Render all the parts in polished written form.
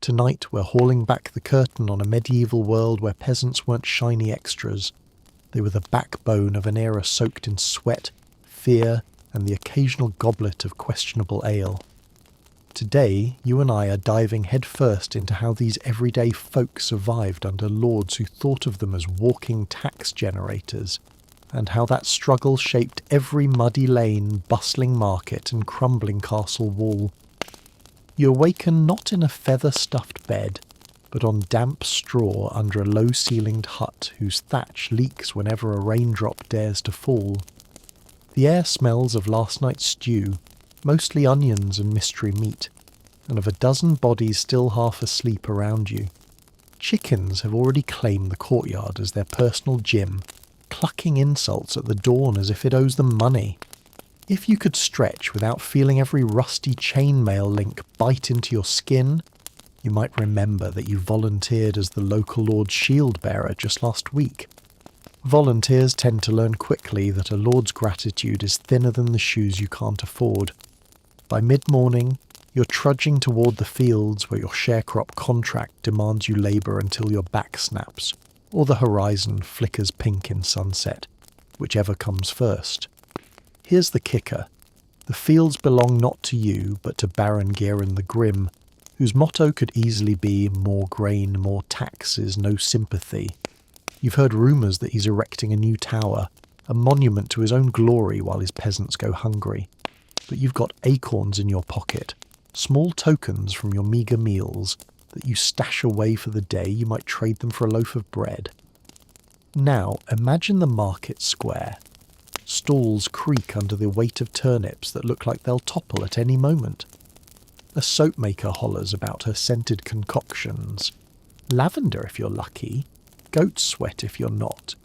Tonight we're hauling back the curtain on a medieval world where peasants weren't shiny extras. They were the backbone of an era soaked in sweat, fear, and the occasional goblet of questionable ale. Today, you and I are diving headfirst into how these everyday folk survived under lords who thought of them as walking tax generators, and how that struggle shaped every muddy lane, bustling market, and crumbling castle wall. You awaken not in a feather-stuffed bed, but on damp straw under a low-ceilinged hut whose thatch leaks whenever a raindrop dares to fall. The air smells of last night's stew, mostly onions and mystery meat, and of a dozen bodies still half asleep around you. Chickens have already claimed the courtyard as their personal gym, clucking insults at the dawn as if it owes them money. If you could stretch without feeling every rusty chainmail link bite into your skin, you might remember that you volunteered as the local lord's shield bearer just last week. Volunteers tend to learn quickly that a lord's gratitude is thinner than the shoes you can't afford. By mid-morning, you're trudging toward the fields where your sharecrop contract demands you labour until your back snaps, or the horizon flickers pink in sunset, whichever comes first. Here's the kicker. The fields belong not to you, but to Baron Gearan the Grim, whose motto could easily be more grain, more taxes, no sympathy. You've heard rumours that he's erecting a new tower, a monument to his own glory while his peasants go hungry. But you've got acorns in your pocket, small tokens from your meagre meals that you stash away for the day you might trade them for a loaf of bread. Now imagine the market square. Stalls creak under the weight of turnips that look like they'll topple at any moment. A soapmaker hollers about her scented concoctions. Lavender if you're lucky, goat sweat if you're not.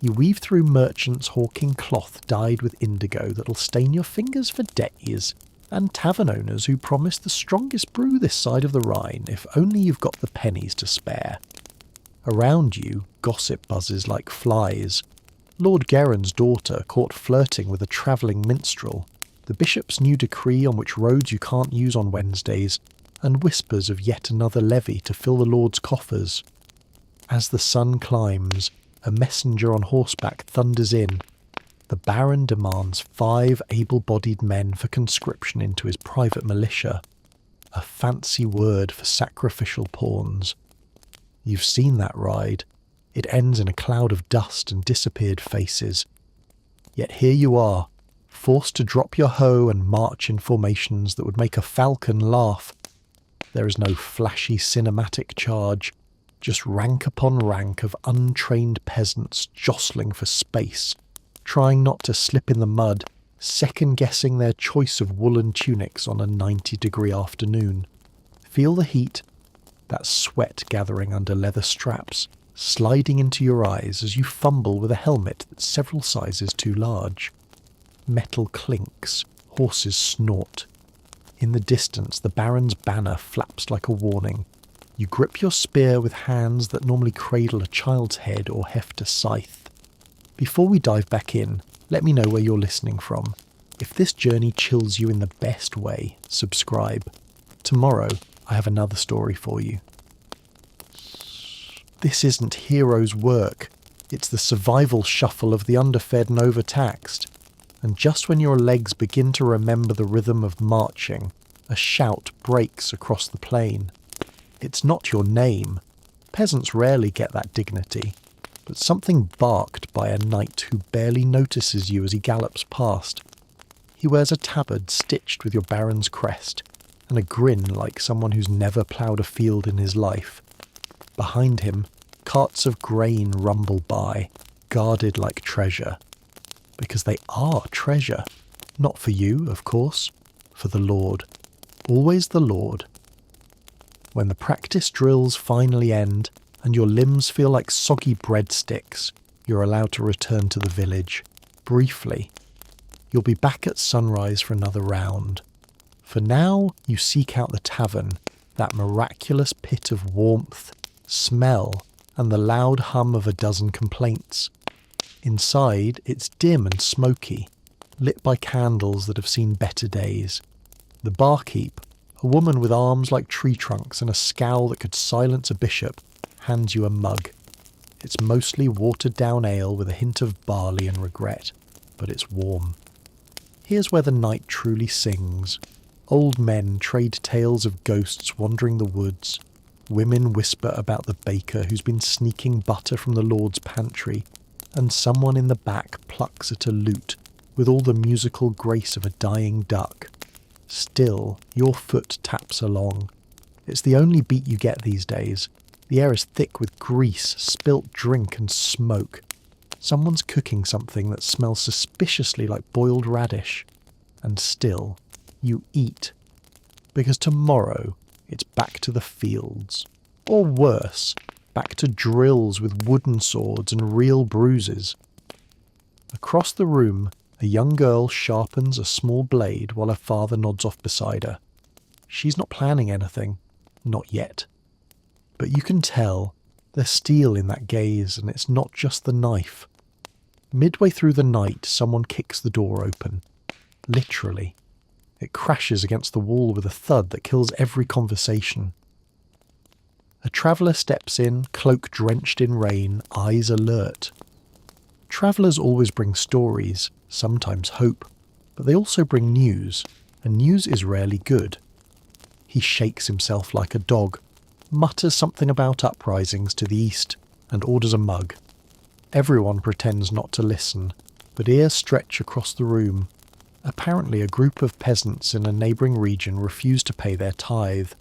You weave through merchants hawking cloth dyed with indigo that'll stain your fingers for days, and tavern owners who promise the strongest brew this side of the Rhine if only you've got the pennies to spare. Around you, gossip buzzes like flies. Lord Gearan's daughter caught flirting with a travelling minstrel, the bishop's new decree on which roads you can't use on Wednesdays, and whispers of yet another levy to fill the Lord's coffers. As the sun climbs, a messenger on horseback thunders in. The Baron demands 5 able-bodied men for conscription into his private militia, a fancy word for sacrificial pawns. You've seen that ride. It ends in a cloud of dust and disappeared faces. Yet here you are, forced to drop your hoe and march in formations that would make a falcon laugh. There is no flashy cinematic charge, just rank upon rank of untrained peasants jostling for space, trying not to slip in the mud, second-guessing their choice of woolen tunics on a 90-degree afternoon. Feel the heat, that sweat gathering under leather straps, sliding into your eyes as you fumble with a helmet that's several sizes too large. Metal clinks, horses snort. In the distance, the Baron's banner flaps like a warning. You grip your spear with hands that normally cradle a child's head or heft a scythe. Before we dive back in, let me know where you're listening from. If this journey chills you in the best way, subscribe. Tomorrow, I have another story for you. This isn't hero's work. It's the survival shuffle of the underfed and overtaxed. And just when your legs begin to remember the rhythm of marching, a shout breaks across the plain. It's not your name. Peasants rarely get that dignity, but something barked by a knight who barely notices you as he gallops past. He wears a tabard stitched with your baron's crest, and a grin like someone who's never ploughed a field in his life. Behind him, carts of grain rumble by, guarded like treasure. Because they are treasure. Not for you, of course. For the Lord. Always the Lord. When the practice drills finally end, and your limbs feel like soggy breadsticks, you're allowed to return to the village. Briefly. You'll be back at sunrise for another round. For now, you seek out the tavern, that miraculous pit of warmth, smell, and the loud hum of a dozen complaints. Inside, it's dim and smoky, lit by candles that have seen better days. The barkeep, A woman with arms like tree trunks and a scowl that could silence a bishop hands you a mug. It's mostly watered-down ale with a hint of barley and regret, but it's warm. Here's where the night truly sings. Old men trade tales of ghosts wandering the woods. Women whisper about the baker who's been sneaking butter from the Lord's pantry, and someone in the back plucks at a lute with all the musical grace of a dying duck. Still, your foot taps along. It's the only beat you get these days. The air is thick with grease, spilt drink and smoke. Someone's cooking something that smells suspiciously like boiled radish. And still, you eat. Because tomorrow, it's back to the fields. Or worse, back to drills with wooden swords and real bruises. Across the room, a young girl sharpens a small blade while her father nods off beside her. She's not planning anything. Not yet. But you can tell there's steel in that gaze, and it's not just the knife. Midway through the night, someone kicks the door open. Literally. It crashes against the wall with a thud that kills every conversation. A traveller steps in, cloak drenched in rain, eyes alert. Travellers always bring stories, sometimes hope, but they also bring news, and news is rarely good. He shakes himself like a dog, mutters something about uprisings to the east, and orders a mug. Everyone pretends not to listen, but ears stretch across the room. Apparently a group of peasants in a neighbouring region refuse to pay their tithe.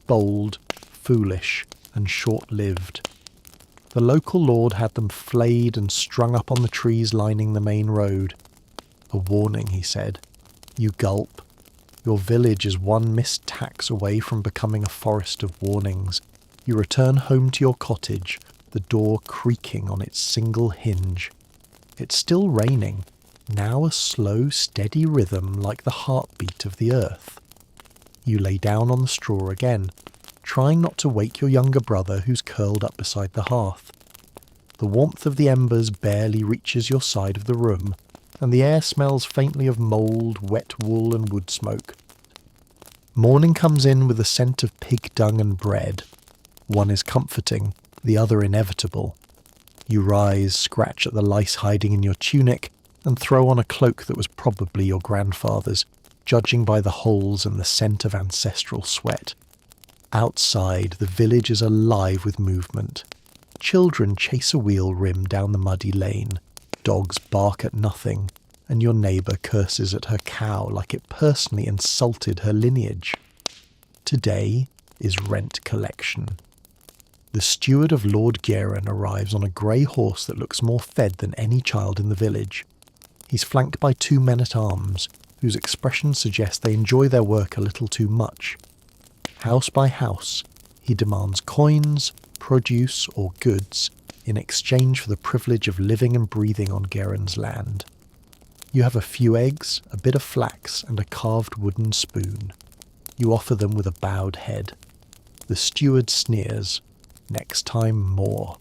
Bold, foolish, and short-lived. The local lord had them flayed and strung up on the trees lining the main road. A warning, he said. You gulp. Your village is one missed tax away from becoming a forest of warnings. You return home to your cottage, the door creaking on its single hinge. It's still raining, now a slow, steady rhythm like the heartbeat of the earth. You lay down on the straw again, trying not to wake your younger brother who's curled up beside the hearth. The warmth of the embers barely reaches your side of the room, and the air smells faintly of mould, wet wool and wood smoke. Morning comes in with the scent of pig dung and bread. One is comforting, the other inevitable. You rise, scratch at the lice hiding in your tunic, and throw on a cloak that was probably your grandfather's, judging by the holes and the scent of ancestral sweat. Outside, the village is alive with movement. Children chase a wheel rim down the muddy lane. Dogs bark at nothing, and your neighbour curses at her cow like it personally insulted her lineage. Today is rent collection. The steward of Lord Geron arrives on a grey horse that looks more fed than any child in the village. He's flanked by 2 men-at-arms, whose expressions suggest they enjoy their work a little too much. House by house, he demands coins, produce, or goods in exchange for the privilege of living and breathing on Geron's land. You have a few eggs, a bit of flax, and a carved wooden spoon. You offer them with a bowed head. The steward sneers. Next time, more.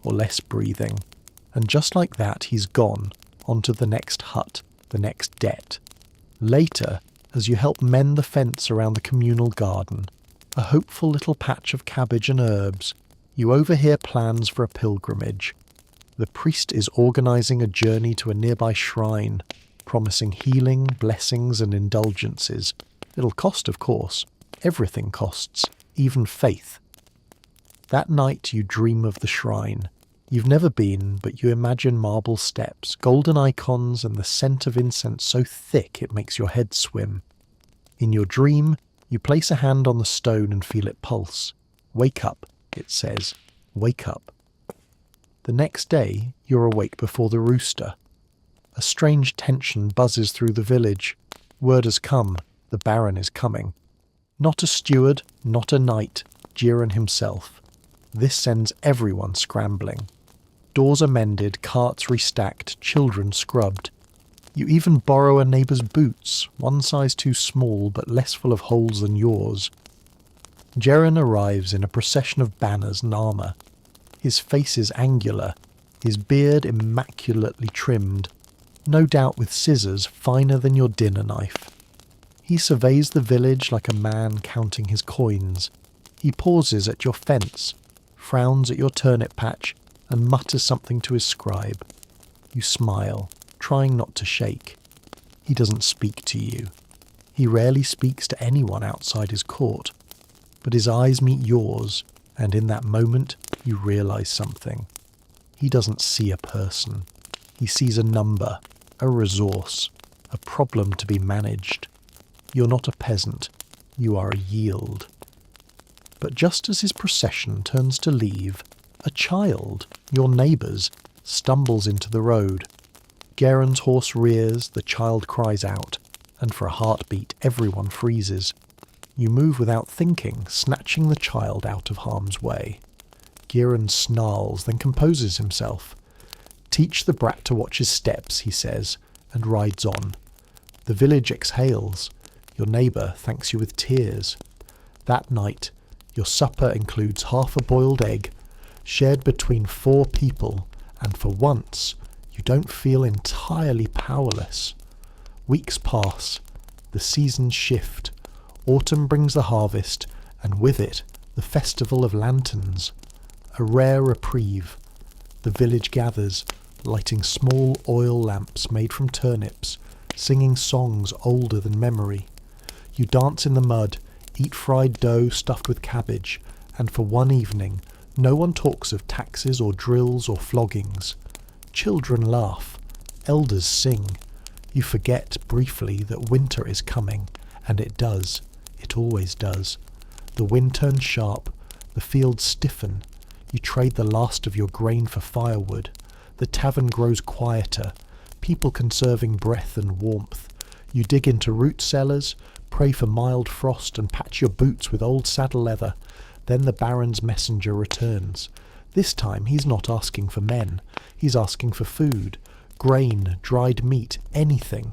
Or less breathing. And just like that, he's gone, on to the next hut, the next debt. Later, as you help mend the fence around the communal garden, a hopeful little patch of cabbage and herbs, you overhear plans for a pilgrimage. The priest is organising a journey to a nearby shrine, promising healing, blessings and indulgences. It'll cost, of course. Everything costs, even faith. That night you dream of the shrine. You've never been, but you imagine marble steps, golden icons, and the scent of incense so thick it makes your head swim. In your dream, you place a hand on the stone and feel it pulse. Wake up, it says. Wake up. The next day, you're awake before the rooster. A strange tension buzzes through the village. Word has come, the Baron is coming. Not a steward, not a knight, Geron himself. This sends everyone scrambling. Doors are mended, carts restacked, children scrubbed. You even borrow a neighbour's boots, one size too small but less full of holes than yours. Geron arrives in a procession of banners and armour. His face is angular, his beard immaculately trimmed, no doubt with scissors finer than your dinner knife. He surveys the village like a man counting his coins. He pauses at your fence, frowns at your turnip patch, and mutters something to his scribe. You smile, trying not to shake. He doesn't speak to you. He rarely speaks to anyone outside his court, but his eyes meet yours, and in that moment you realise something. He doesn't see a person. He sees a number, a resource, a problem to be managed. You're not a peasant, you are a yield. But just as his procession turns to leave, a child, your neighbour's, stumbles into the road. Geron's horse rears, the child cries out, and for a heartbeat everyone freezes. You move without thinking, snatching the child out of harm's way. Geron snarls, then composes himself. "Teach the brat to watch his steps," he says, and rides on. The village exhales. Your neighbour thanks you with tears. That night, your supper includes half a boiled egg, shared between 4 people, and for once, you don't feel entirely powerless. Weeks pass, the seasons shift, autumn brings the harvest, and with it, the festival of lanterns. A rare reprieve. The village gathers, lighting small oil lamps made from turnips, singing songs older than memory. You dance in the mud, eat fried dough stuffed with cabbage, and for one evening, no one talks of taxes or drills or floggings. Children laugh, elders sing. You forget briefly that winter is coming, and it does. It always does. The wind turns sharp, the fields stiffen. You trade the last of your grain for firewood. The tavern grows quieter, people conserving breath and warmth. You dig into root cellars, pray for mild frost, and patch your boots with old saddle leather. Then the Baron's messenger returns. This time he's not asking for men. He's asking for food, grain, dried meat, anything.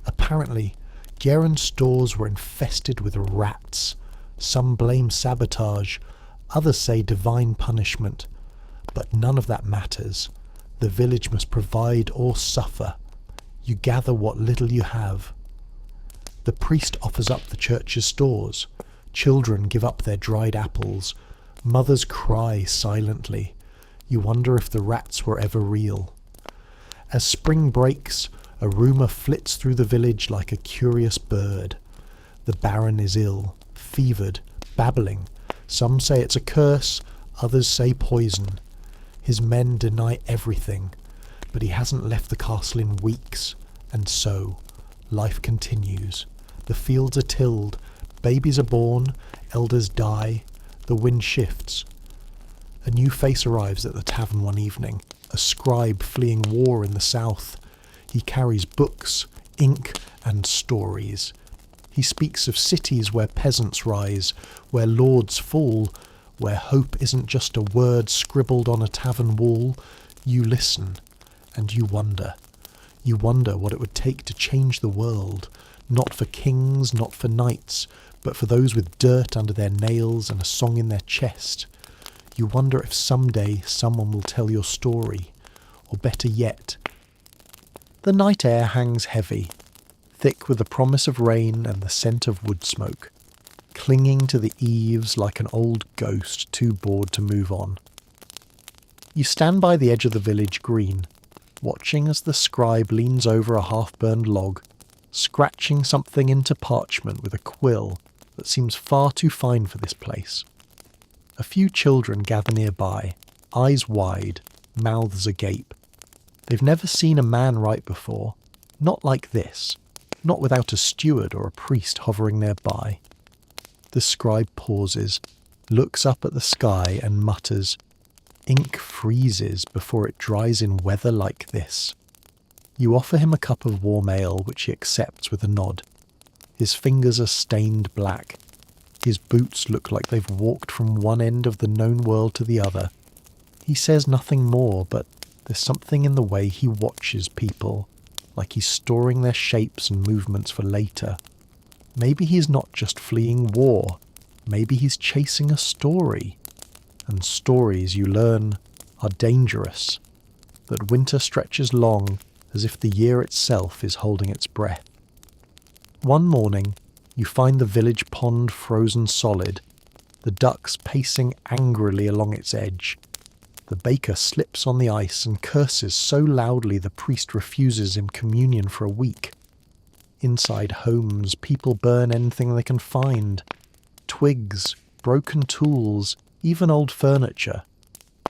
Apparently, Geron's stores were infested with rats. Some blame sabotage, others say divine punishment. But none of that matters. The village must provide or suffer. You gather what little you have. The priest offers up the church's stores. Children give up their dried apples. Mothers cry silently. You wonder if the rats were ever real. As spring breaks, a rumour flits through the village like a curious bird. The Baron is ill, fevered, babbling. Some say it's a curse, others say poison. His men deny everything, but he hasn't left the castle in weeks, and so life continues. The fields are tilled, babies are born, elders die, the wind shifts. A new face arrives at the tavern one evening, a scribe fleeing war in the south. He carries books, ink, and stories. He speaks of cities where peasants rise, where lords fall, where hope isn't just a word scribbled on a tavern wall. You listen, and you wonder. You wonder what it would take to change the world, not for kings, not for knights, but for those with dirt under their nails and a song in their chest. You wonder if someday someone will tell your story, or better yet. The night air hangs heavy, thick with the promise of rain and the scent of wood smoke, clinging to the eaves like an old ghost too bored to move on. You stand by the edge of the village green, watching as the scribe leans over a half-burned log, scratching something into parchment with a quill that seems far too fine for this place. A few children gather nearby, eyes wide, mouths agape. They've never seen a man write before, not like this, not without a steward or a priest hovering nearby. The scribe pauses, looks up at the sky and mutters, "Ink freezes before it dries in weather like this." You offer him a cup of warm ale, which he accepts with a nod. His fingers are stained black. His boots look like they've walked from one end of the known world to the other. He says nothing more, but there's something in the way he watches people, like he's storing their shapes and movements for later. Maybe he's not just fleeing war. Maybe he's chasing a story. And stories, you learn, are dangerous. That winter stretches long, as if the year itself is holding its breath. One morning, you find the village pond frozen solid, the ducks pacing angrily along its edge. The baker slips on the ice and curses so loudly the priest refuses him communion for a week. Inside homes, people burn anything they can find. Twigs, broken tools, even old furniture.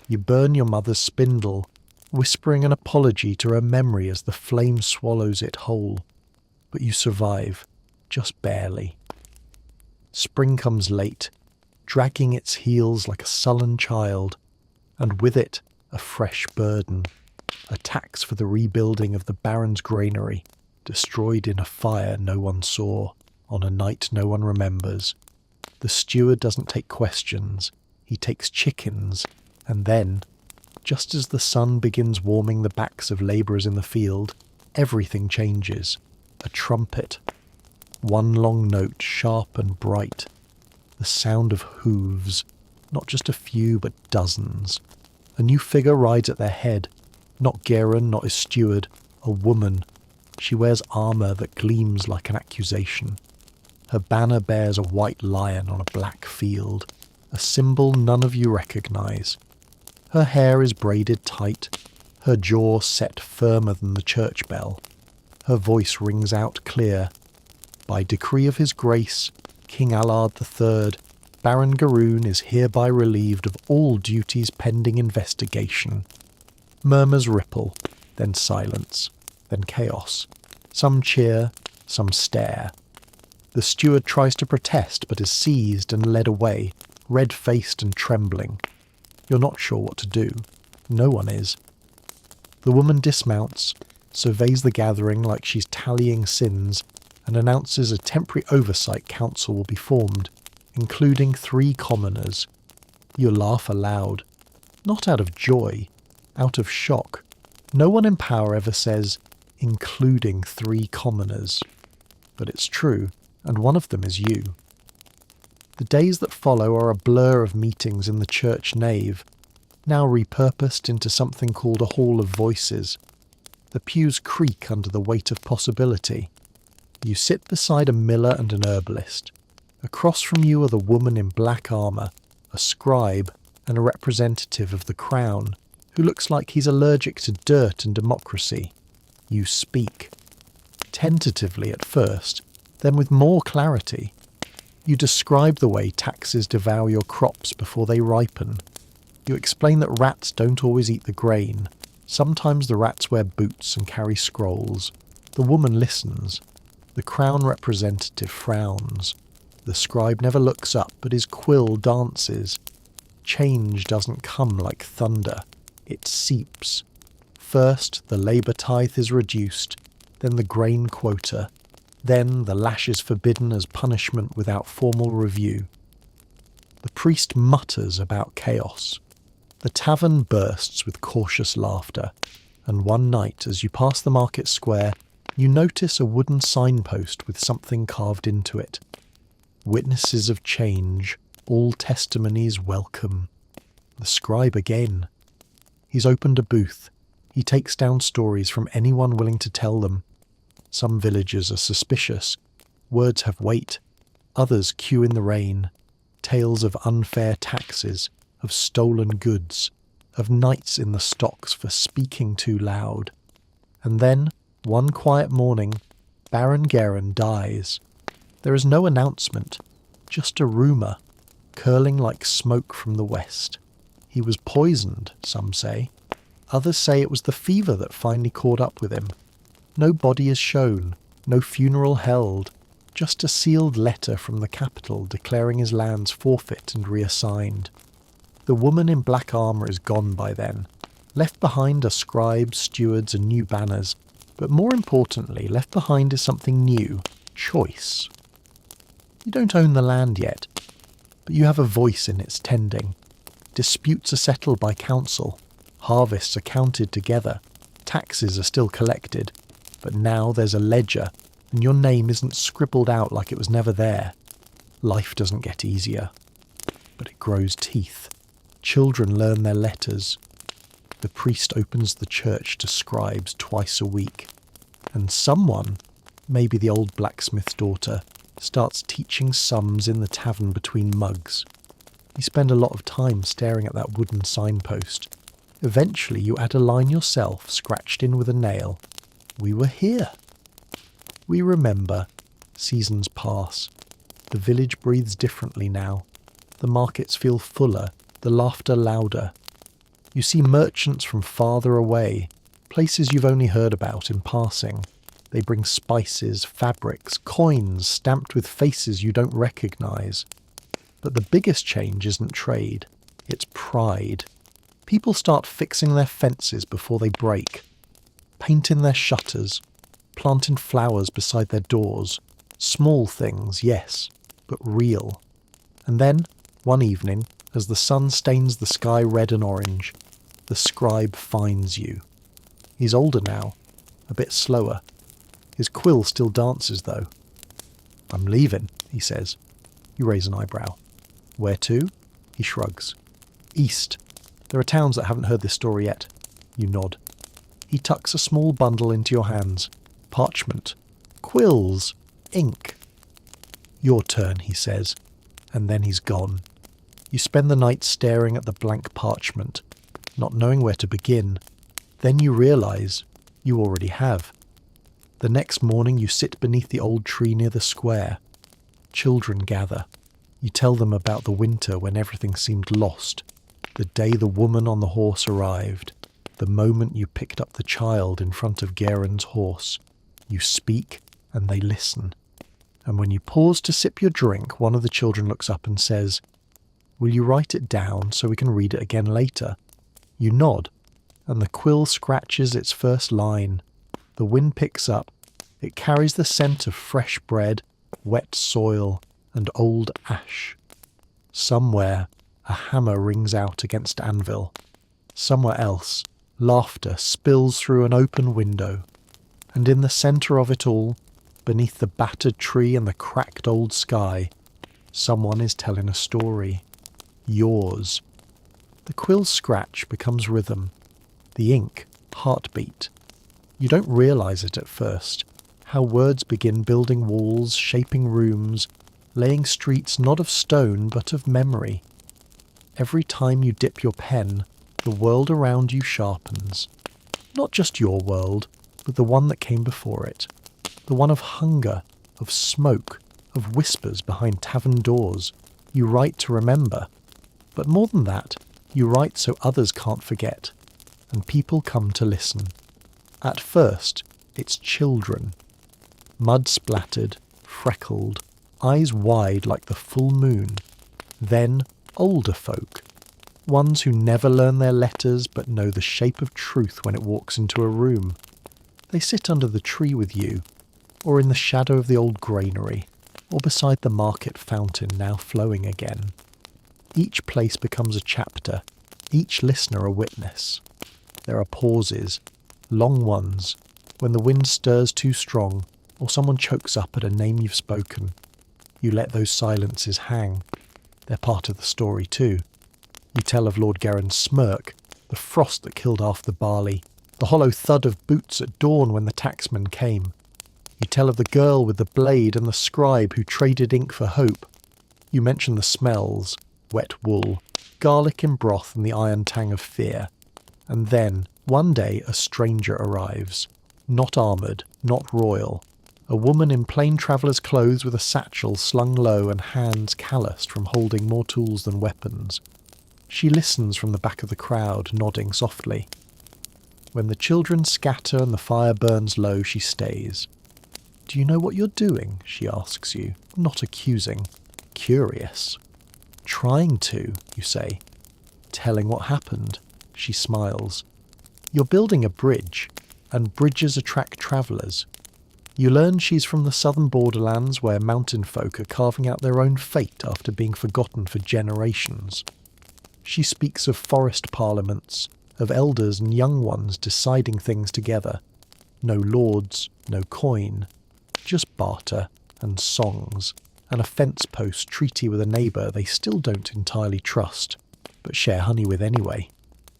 You burn your mother's spindle, whispering an apology to her memory as the flame swallows it whole. But you survive, just barely. Spring comes late, dragging its heels like a sullen child, and with it a fresh burden, a tax for the rebuilding of the Baron's granary, destroyed in a fire no one saw, on a night no one remembers. The steward doesn't take questions, he takes chickens, and then, just as the sun begins warming the backs of labourers in the field, everything changes. A trumpet. One long note, sharp and bright. The sound of hooves, not just a few, but dozens. A new figure rides at their head, not Garen, not his steward, a woman. She wears armour that gleams like an accusation. Her banner bears a white lion on a black field, a symbol none of you recognise. Her hair is braided tight, her jaw set firmer than the church bell. Her voice rings out clear. By decree of his grace, King Allard III, Baron Garoon is hereby relieved of all duties pending investigation. Murmurs ripple, then silence, then chaos. Some cheer, some stare. The steward tries to protest but is seized and led away, red-faced and trembling. You're not sure what to do. No one is. The woman dismounts, surveys the gathering like she's tallying sins, and announces a temporary oversight council will be formed, including 3 commoners. You laugh aloud. Not out of joy, out of shock. No one in power ever says, including 3 commoners. But it's true, and one of them is you. The days that follow are a blur of meetings in the church nave, now repurposed into something called a hall of voices. The pews creak under the weight of possibility. You sit beside a miller and an herbalist. Across from you are the woman in black armour, a scribe and a representative of the crown, who looks like he's allergic to dirt and democracy. You speak. Tentatively at first, then with more clarity. You describe the way taxes devour your crops before they ripen. You explain that rats don't always eat the grain. Sometimes the rats wear boots and carry scrolls. The woman listens. The crown representative frowns. The scribe never looks up, but his quill dances. Change doesn't come like thunder. It seeps. First, the labour tithe is reduced, then the grain quota, then the lash is forbidden as punishment without formal review. The priest mutters about chaos. The tavern bursts with cautious laughter, and one night, as you pass the market square, you notice a wooden signpost with something carved into it. Witnesses of change, all testimonies welcome. The scribe again. He's opened a booth. He takes down stories from anyone willing to tell them. Some villagers are suspicious. Words have weight. Others queue in the rain. Tales of unfair taxes, of stolen goods, of nights in the stocks for speaking too loud. And then, one quiet morning, Baron Garen dies. There is no announcement, just a rumour, curling like smoke from the west. He was poisoned, some say. Others say it was the fever that finally caught up with him. No body is shown, no funeral held, just a sealed letter from the capital declaring his lands forfeit and reassigned. The woman in black armour is gone by then. Left behind are scribes, stewards and new banners, but more importantly, left behind is something new, choice. You don't own the land yet, but you have a voice in its tending. Disputes are settled by council, harvests are counted together, taxes are still collected, but now there's a ledger, and your name isn't scribbled out like it was never there. Life doesn't get easier, but it grows teeth. Children learn their letters. The priest opens the church to scribes twice a week, and someone, maybe the old blacksmith's daughter, starts teaching sums in the tavern between mugs. You spend a lot of time staring at that wooden signpost. Eventually you add a line yourself, scratched in with a nail. We were here. We remember. Seasons pass. The village breathes differently now. The markets feel fuller, the laughter louder. You see merchants from farther away, places you've only heard about in passing. They bring spices, fabrics, coins stamped with faces you don't recognise. But the biggest change isn't trade, it's pride. People start fixing their fences before they break, painting their shutters, planting flowers beside their doors. Small things, yes, but real. And then, one evening, as the sun stains the sky red and orange, the scribe finds you. He's older now, a bit slower. His quill still dances, though. "I'm leaving," he says. You raise an eyebrow. "Where to?" He shrugs. "East. There are towns that haven't heard this story yet." You nod. He tucks a small bundle into your hands. Parchment. Quills. Ink. "Your turn," he says, and then he's gone. You spend the night staring at the blank parchment, not knowing where to begin. Then you realise you already have. The next morning you sit beneath the old tree near the square. Children gather. You tell them about the winter when everything seemed lost, the day the woman on the horse arrived, the moment you picked up the child in front of Garen's horse. You speak, and they listen. And when you pause to sip your drink, one of the children looks up and says, "Will you write it down so we can read it again later?" You nod, and the quill scratches its first line. The wind picks up. It carries the scent of fresh bread, wet soil, and old ash. Somewhere, a hammer rings out against anvil. Somewhere else, laughter spills through an open window. And in the centre of it all, beneath the battered tree and the cracked old sky, someone is telling a story. Yours. The quill's scratch becomes rhythm. The ink, heartbeat. You don't realise it at first, how words begin building walls, shaping rooms, laying streets not of stone but of memory. Every time you dip your pen, the world around you sharpens. Not just your world, but the one that came before it. The one of hunger, of smoke, of whispers behind tavern doors. You write to remember. But more than that, you write so others can't forget, and people come to listen. At first, it's children. Mud-splattered, freckled, eyes wide like the full moon. Then older folk. Ones who never learn their letters but know the shape of truth when it walks into a room. They sit under the tree with you, or in the shadow of the old granary, or beside the market fountain now flowing again. Each place becomes a chapter, each listener a witness. There are pauses, long ones, when the wind stirs too strong, or someone chokes up at a name you've spoken. You let those silences hang. They're part of the story too. You tell of Lord Garen's smirk, the frost that killed half the barley, the hollow thud of boots at dawn when the tacksman came. You tell of the girl with the blade and the scribe who traded ink for hope. You mention the smells, wet wool, garlic in broth and the iron tang of fear. And then, one day, a stranger arrives. Not armoured, not royal. A woman in plain traveller's clothes with a satchel slung low and hands calloused from holding more tools than weapons. She listens from the back of the crowd, nodding softly. When the children scatter and the fire burns low, she stays. "Do you know what you're doing?" she asks you, not accusing. Curious. "Trying to," you say. "Telling what happened." She smiles. "You're building a bridge, and bridges attract travellers. You learn she's from the southern borderlands where mountain folk are carving out their own fate after being forgotten for generations. She speaks of forest parliaments, of elders and young ones deciding things together. No lords, no coin, just barter and songs, and a fence post treaty with a neighbour they still don't entirely trust, but share honey with anyway.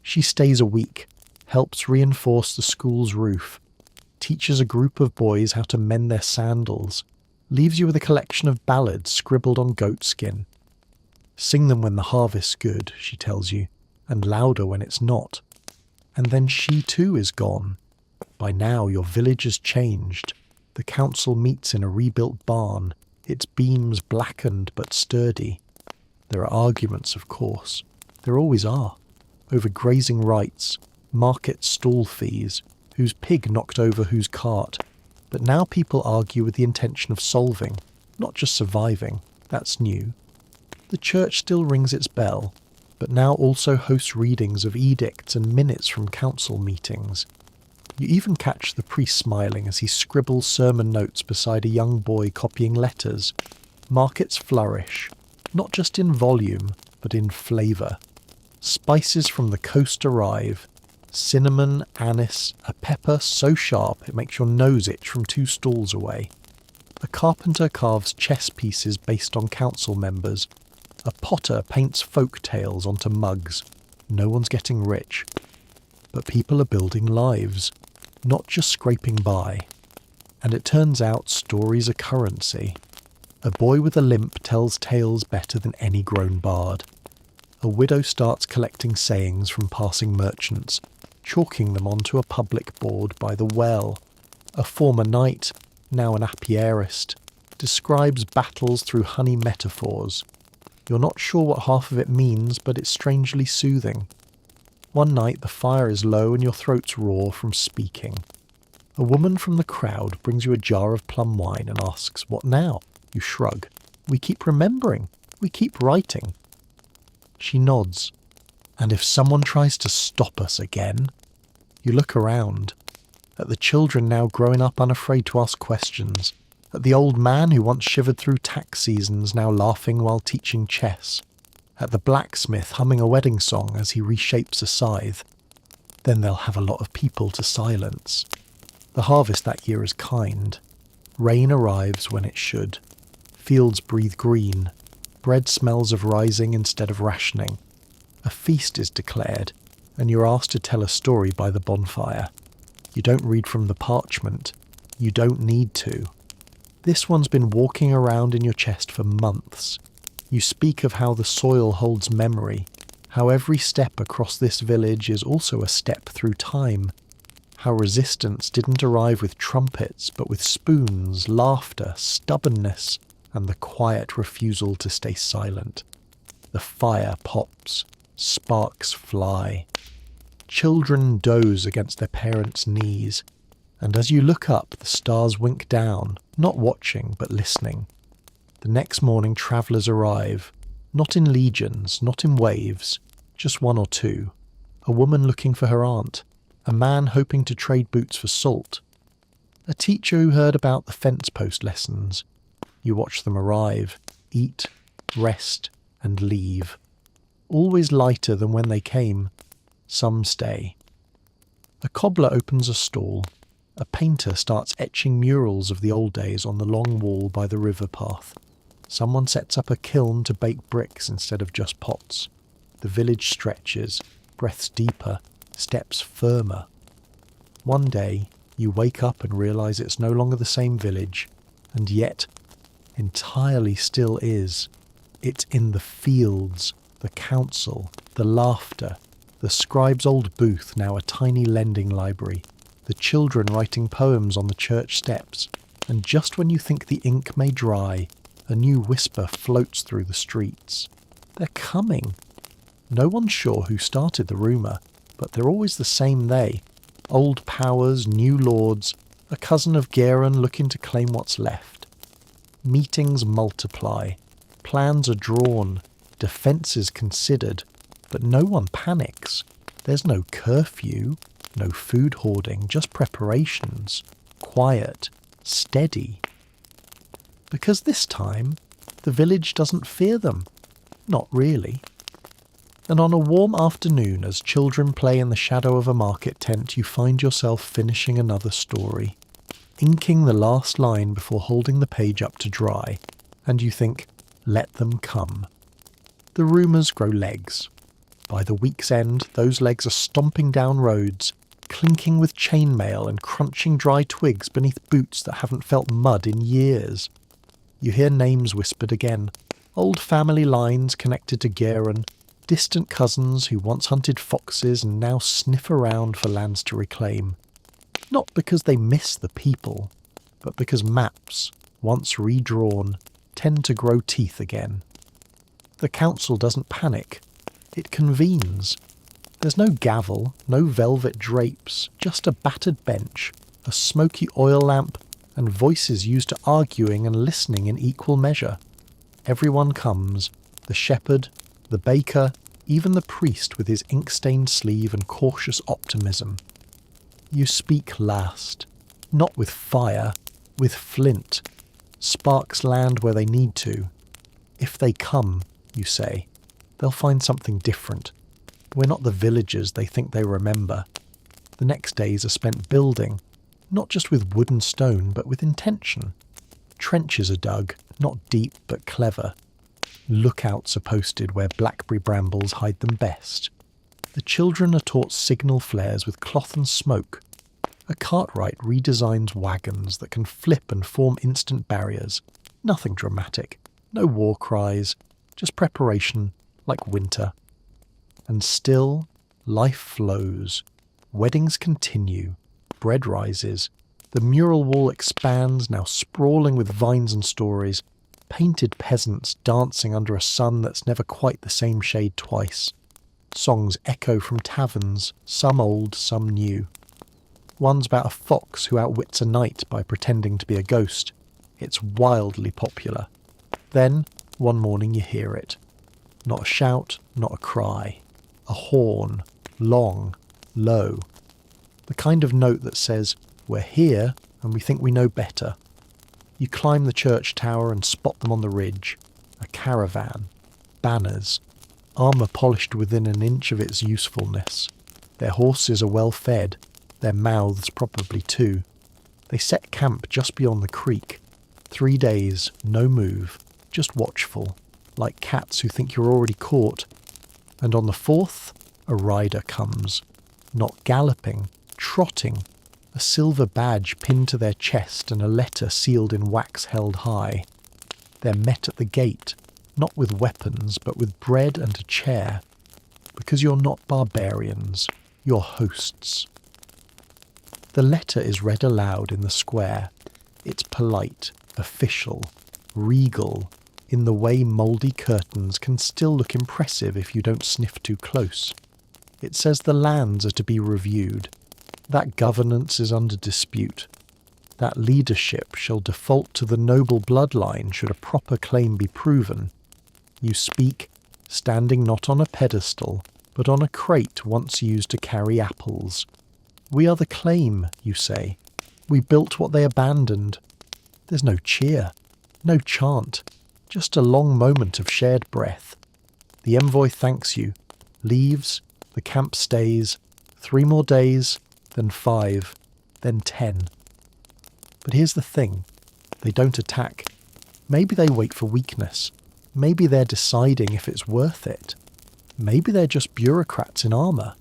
She stays a week, helps reinforce the school's roof. teaches a group of boys how to mend their sandals, leaves you with a collection of ballads scribbled on goat skin. Sing them when the harvest's good, she tells you, and louder when it's not. And then she too is gone. By now your village has changed. The council meets in a rebuilt barn, its beams blackened but sturdy. There are arguments, of course. There always are. Over grazing rights, market stall fees, whose pig knocked over whose cart. But now people argue with the intention of solving, not just surviving. That's new. The church still rings its bell, but now also hosts readings of edicts and minutes from council meetings. You even catch the priest smiling as he scribbles sermon notes beside a young boy copying letters. Markets flourish, not just in volume, but in flavour. Spices from the coast arrive. Cinnamon, anise, a pepper so sharp it makes your nose itch from 2 stalls away. A carpenter carves chess pieces based on council members. A potter paints folk tales onto mugs. No one's getting rich. But people are building lives, not just scraping by. And it turns out stories are currency. A boy with a limp tells tales better than any grown bard. A widow starts collecting sayings from passing merchants, chalking them onto a public board by the well. A former knight, now an apiarist, describes battles through honey metaphors. You're not sure what half of it means, but it's strangely soothing. One night the fire is low and your throat's raw from speaking. A woman from the crowd brings you a jar of plum wine and asks, "What now?" You shrug. "We keep remembering. We keep writing." She nods. "And if someone tries to stop us again?" You look around. At the children now growing up unafraid to ask questions. At the old man who once shivered through tax seasons now laughing while teaching chess. At the blacksmith humming a wedding song as he reshapes a scythe. Then they'll have a lot of people to silence. The harvest that year is kind. Rain arrives when it should. Fields breathe green. Bread smells of rising instead of rationing. A feast is declared, and you're asked to tell a story by the bonfire. You don't read from the parchment. You don't need to. This one's been walking around in your chest for months. You speak of how the soil holds memory, how every step across this village is also a step through time, how resistance didn't arrive with trumpets but with spoons, laughter, stubbornness, and the quiet refusal to stay silent. The fire pops, sparks fly. Children doze against their parents' knees, and as you look up, the stars wink down, not watching but listening. The next morning travellers arrive, not in legions, not in waves, just 1 or 2. A woman looking for her aunt, a man hoping to trade boots for salt, a teacher who heard about the fence post lessons. You watch them arrive, eat, rest, and leave. Always lighter than when they came. Some stay. A cobbler opens a stall. A painter starts etching murals of the old days on the long wall by the river path. Someone sets up a kiln to bake bricks instead of just pots. The village stretches, breaths deeper, steps firmer. One day, you wake up and realise it's no longer the same village, and yet, entirely still is. It's in the fields, the council, the laughter, the scribe's old booth, now a tiny lending library, the children writing poems on the church steps, and just when you think the ink may dry, a new whisper floats through the streets. They're coming. No one's sure who started the rumour, but they're always the same they. Old powers, new lords, a cousin of Garen looking to claim what's left. Meetings multiply. Plans are drawn. Defences considered. But no one panics. There's no curfew. No food hoarding, just preparations. Quiet. Steady. Because this time, the village doesn't fear them. Not really. And on a warm afternoon, as children play in the shadow of a market tent, you find yourself finishing another story, inking the last line before holding the page up to dry, and you think, let them come. The rumours grow legs. By the week's end, those legs are stomping down roads, clinking with chainmail and crunching dry twigs beneath boots that haven't felt mud in years. You hear names whispered again, old family lines connected to Garen, distant cousins who once hunted foxes and now sniff around for lands to reclaim. Not because they miss the people, but because maps, once redrawn, tend to grow teeth again. The council doesn't panic. It convenes. There's no gavel, no velvet drapes, just a battered bench, a smoky oil lamp, and voices used to arguing and listening in equal measure. Everyone comes, the shepherd, the baker, even the priest with his ink-stained sleeve and cautious optimism. You speak last, not with fire, with flint. Sparks land where they need to. If they come, you say, they'll find something different. We're not the villagers they think they remember. The next days are spent building, not just with wood and stone, but with intention. Trenches are dug, not deep but clever. Lookouts are posted where blackberry brambles hide them best. The children are taught signal flares with cloth and smoke. A cartwright redesigns wagons that can flip and form instant barriers. Nothing dramatic, no war cries, just preparation, like winter. And still, life flows. Weddings continue. Bread rises. The mural wall expands, now sprawling with vines and stories. Painted peasants dancing under a sun that's never quite the same shade twice. Songs echo from taverns, some old, some new. One's about a fox who outwits a knight by pretending to be a ghost. It's wildly popular. Then, one morning you hear it. Not a shout, not a cry. A horn, long, low. The kind of note that says, we're here and we think we know better. You climb the church tower and spot them on the ridge. A caravan. Banners. Armour polished within an inch of its usefulness. Their horses are well fed. Their mouths probably too. They set camp just beyond the creek. 3 days, no move, just watchful, like cats who think you're already caught. And on the 4th, a rider comes. Not galloping, trotting. A silver badge pinned to their chest and a letter sealed in wax held high. They're met at the gate, not with weapons, but with bread and a chair. Because you're not barbarians, you're hosts. The letter is read aloud in the square. It's polite, official, regal, in the way mouldy curtains can still look impressive if you don't sniff too close. It says the lands are to be reviewed. That governance is under dispute. That leadership shall default to the noble bloodline should a proper claim be proven. You speak, standing not on a pedestal, but on a crate once used to carry apples. We are the claim, you say. We built what they abandoned. There's no cheer, no chant, just a long moment of shared breath. The envoy thanks you, leaves, the camp stays, 3 more days, then 5, then 10. But here's the thing, they don't attack. Maybe they wait for weakness. Maybe they're deciding if it's worth it. Maybe they're just bureaucrats in armour.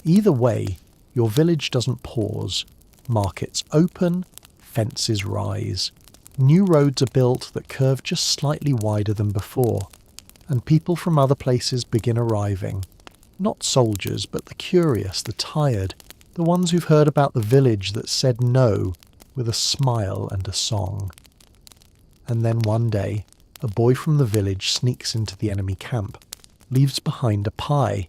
Either way, your village doesn't pause. Markets open, fences rise. New roads are built that curve just slightly wider than before. And people from other places begin arriving. Not soldiers, but the curious, the tired, the ones who've heard about the village that said no with a smile and a song. And then one day, a boy from the village sneaks into the enemy camp, leaves behind a pie.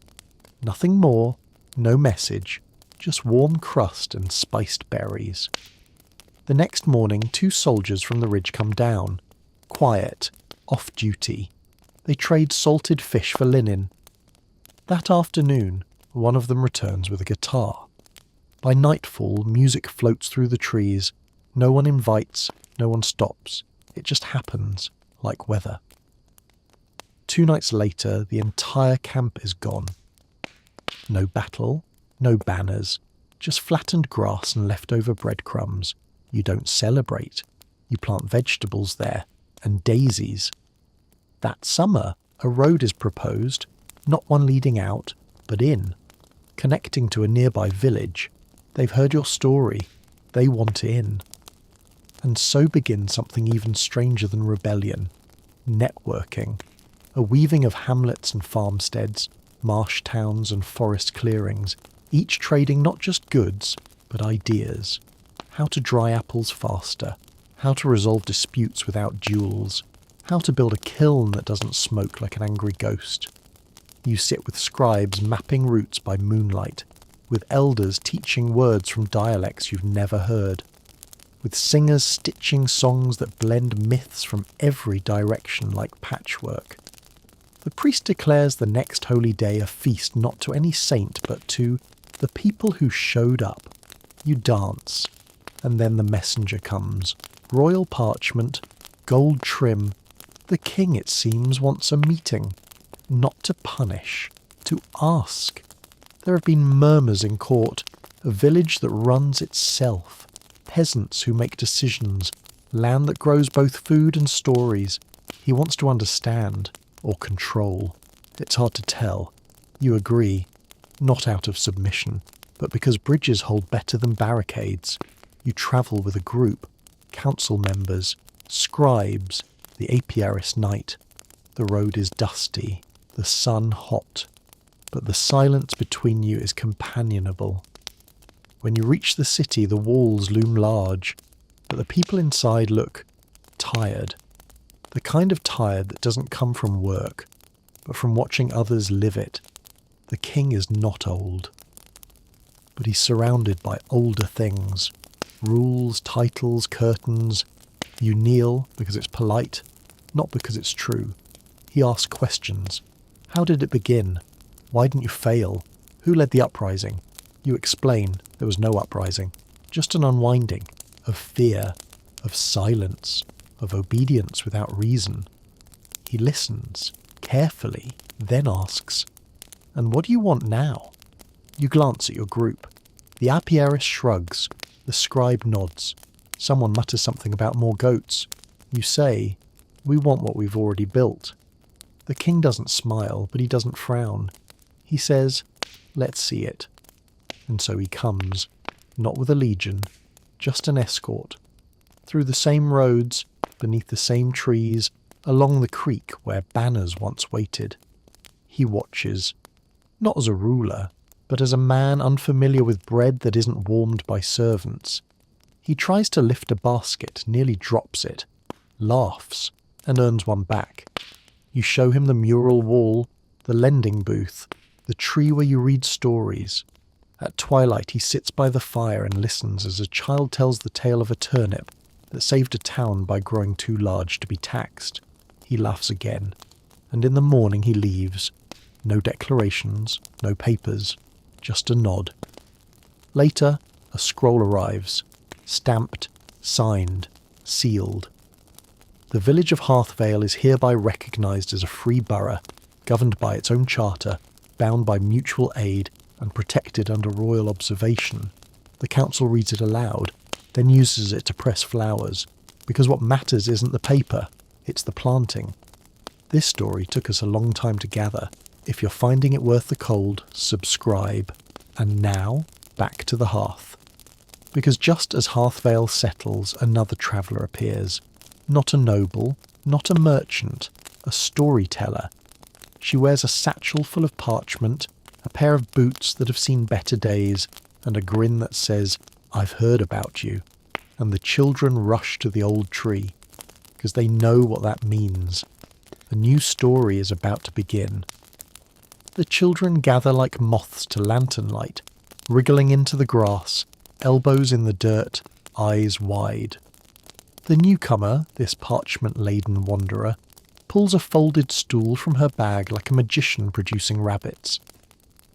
Nothing more, no message, just warm crust and spiced berries. The next morning, 2 soldiers from the ridge come down. Quiet, off duty. They trade salted fish for linen. That afternoon, one of them returns with a guitar. By nightfall, music floats through the trees. No one invites, no one stops. It just happens, like weather. 2 nights later, the entire camp is gone. No battle, no banners, just flattened grass and leftover breadcrumbs. You don't celebrate. You plant vegetables there, and daisies. That summer, a road is proposed, not one leading out, but in, connecting to a nearby village. They've heard your story. They want in. And so begins something even stranger than rebellion. Networking. A weaving of hamlets and farmsteads, marsh towns and forest clearings, each trading not just goods, but ideas. How to dry apples faster. How to resolve disputes without duels. How to build a kiln that doesn't smoke like an angry ghost. You sit with scribes mapping routes by moonlight, with elders teaching words from dialects you've never heard, with singers stitching songs that blend myths from every direction like patchwork. The priest declares the next holy day a feast not to any saint but to the people who showed up. You dance, and then the messenger comes. Royal parchment, gold trim. The king, it seems, wants a meeting. Not to punish, to ask. There have been murmurs in court, a village that runs itself, peasants who make decisions, land that grows both food and stories. He wants to understand, or control. It's hard to tell. You agree, not out of submission, but because bridges hold better than barricades. You travel with a group, council members, scribes, the apiarist night. The road is dusty, the sun hot, but the silence between you is companionable. When you reach the city, the walls loom large, but the people inside look tired. The kind of tired that doesn't come from work, but from watching others live it. The king is not old, but he's surrounded by older things. Rules, titles, curtains. You kneel because it's polite, not because it's true. He asks questions. How did it begin? Why didn't you fail? Who led the uprising? You explain there was no uprising, just an unwinding of fear, of silence, of obedience without reason. He listens, carefully, then asks, "And what do you want now?" You glance at your group. The apiarist shrugs, the scribe nods. Someone mutters something about more goats. You say, "We want what we've already built." The king doesn't smile, but he doesn't frown. He says, "Let's see it." And so he comes, not with a legion, just an escort, through the same roads, beneath the same trees, along the creek where banners once waited. He watches, not as a ruler, but as a man unfamiliar with bread that isn't warmed by servants. He tries to lift a basket, nearly drops it, laughs, and earns one back. You show him the mural wall, the lending booth, the tree where you read stories. At twilight he sits by the fire and listens as a child tells the tale of a turnip that saved a town by growing too large to be taxed. He laughs again, and in the morning he leaves. No declarations, no papers, just a nod. Later, a scroll arrives, stamped, signed, sealed. The village of Hearthvale is hereby recognised as a free borough, governed by its own charter, bound by mutual aid, and protected under royal observation. The council reads it aloud, then uses it to press flowers, because what matters isn't the paper, it's the planting. This story took us a long time to gather. If you're finding it worth the cold, subscribe. And now, back to the hearth. Because just as Hearthvale settles, another traveller appears. Not a noble, not a merchant, a storyteller. She wears a satchel full of parchment, a pair of boots that have seen better days, and a grin that says, "I've heard about you." And the children rush to the old tree, because they know what that means. A new story is about to begin. The children gather like moths to lantern light, wriggling into the grass, elbows in the dirt, eyes wide. The newcomer, this parchment-laden wanderer, pulls a folded stool from her bag like a magician producing rabbits.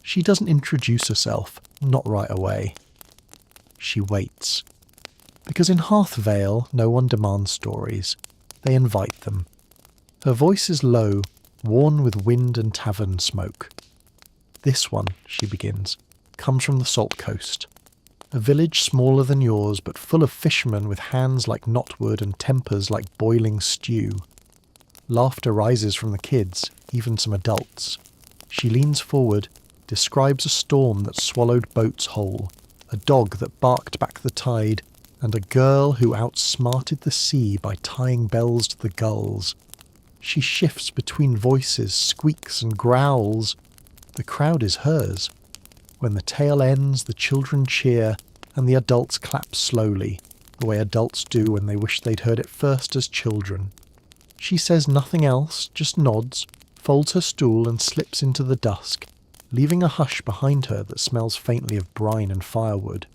She doesn't introduce herself, not right away. She waits. Because in Hearthvale, no one demands stories. They invite them. Her voice is low, worn with wind and tavern smoke. "This one," she begins, "comes from the Salt Coast. A village smaller than yours, but full of fishermen with hands like knotwood and tempers like boiling stew." Laughter rises from the kids, even some adults. She leans forward, describes a storm that swallowed boats whole, a dog that barked back the tide, and a girl who outsmarted the sea by tying bells to the gulls. She shifts between voices, squeaks and growls. The crowd is hers. When the tale ends, the children cheer, and the adults clap slowly, the way adults do when they wish they'd heard it first as children. She says nothing else, just nods, folds her stool and slips into the dusk, leaving a hush behind her that smells faintly of brine and firewood.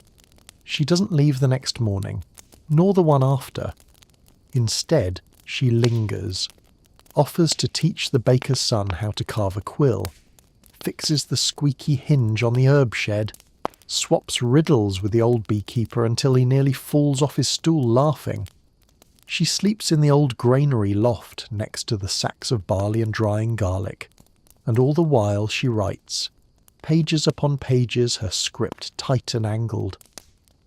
She doesn't leave the next morning, nor the one after. Instead, she lingers, offers to teach the baker's son how to carve a quill, fixes the squeaky hinge on the herb shed, swaps riddles with the old beekeeper until he nearly falls off his stool laughing. She sleeps in the old granary loft next to the sacks of barley and drying garlic, and all the while she writes, pages upon pages, her script tight and angled.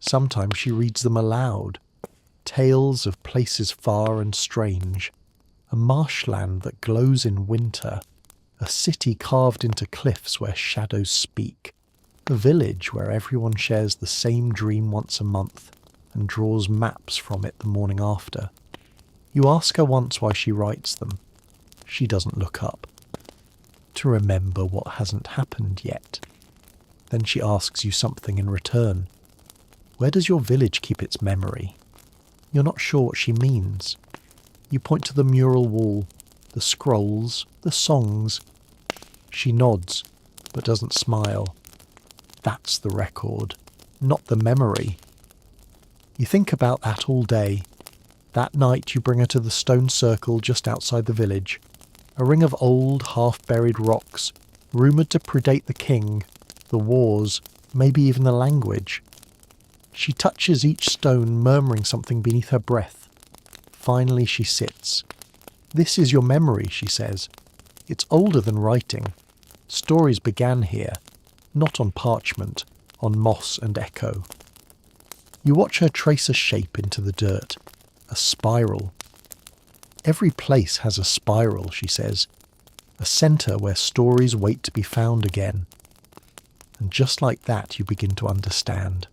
Sometimes she reads them aloud, tales of places far and strange, a marshland that glows in winter, a city carved into cliffs where shadows speak, a village where everyone shares the same dream once a month and draws maps from it the morning after. You ask her once why she writes them. She doesn't look up. To remember what hasn't happened yet. Then she asks you something in return. Where does your village keep its memory? You're not sure what she means. You point to the mural wall, the scrolls, the songs. She nods, but doesn't smile. That's the record, not the memory. You think about that all day. That night you bring her to the stone circle just outside the village, a ring of old, half-buried rocks, rumoured to predate the king, the wars, maybe even the language. She touches each stone, murmuring something beneath her breath. Finally she sits. This is your memory, she says. It's older than writing. Stories began here, not on parchment, on moss and echo. You watch her trace a shape into the dirt, a spiral. Every place has a spiral, she says, a centre where stories wait to be found again. And just like that you begin to understand.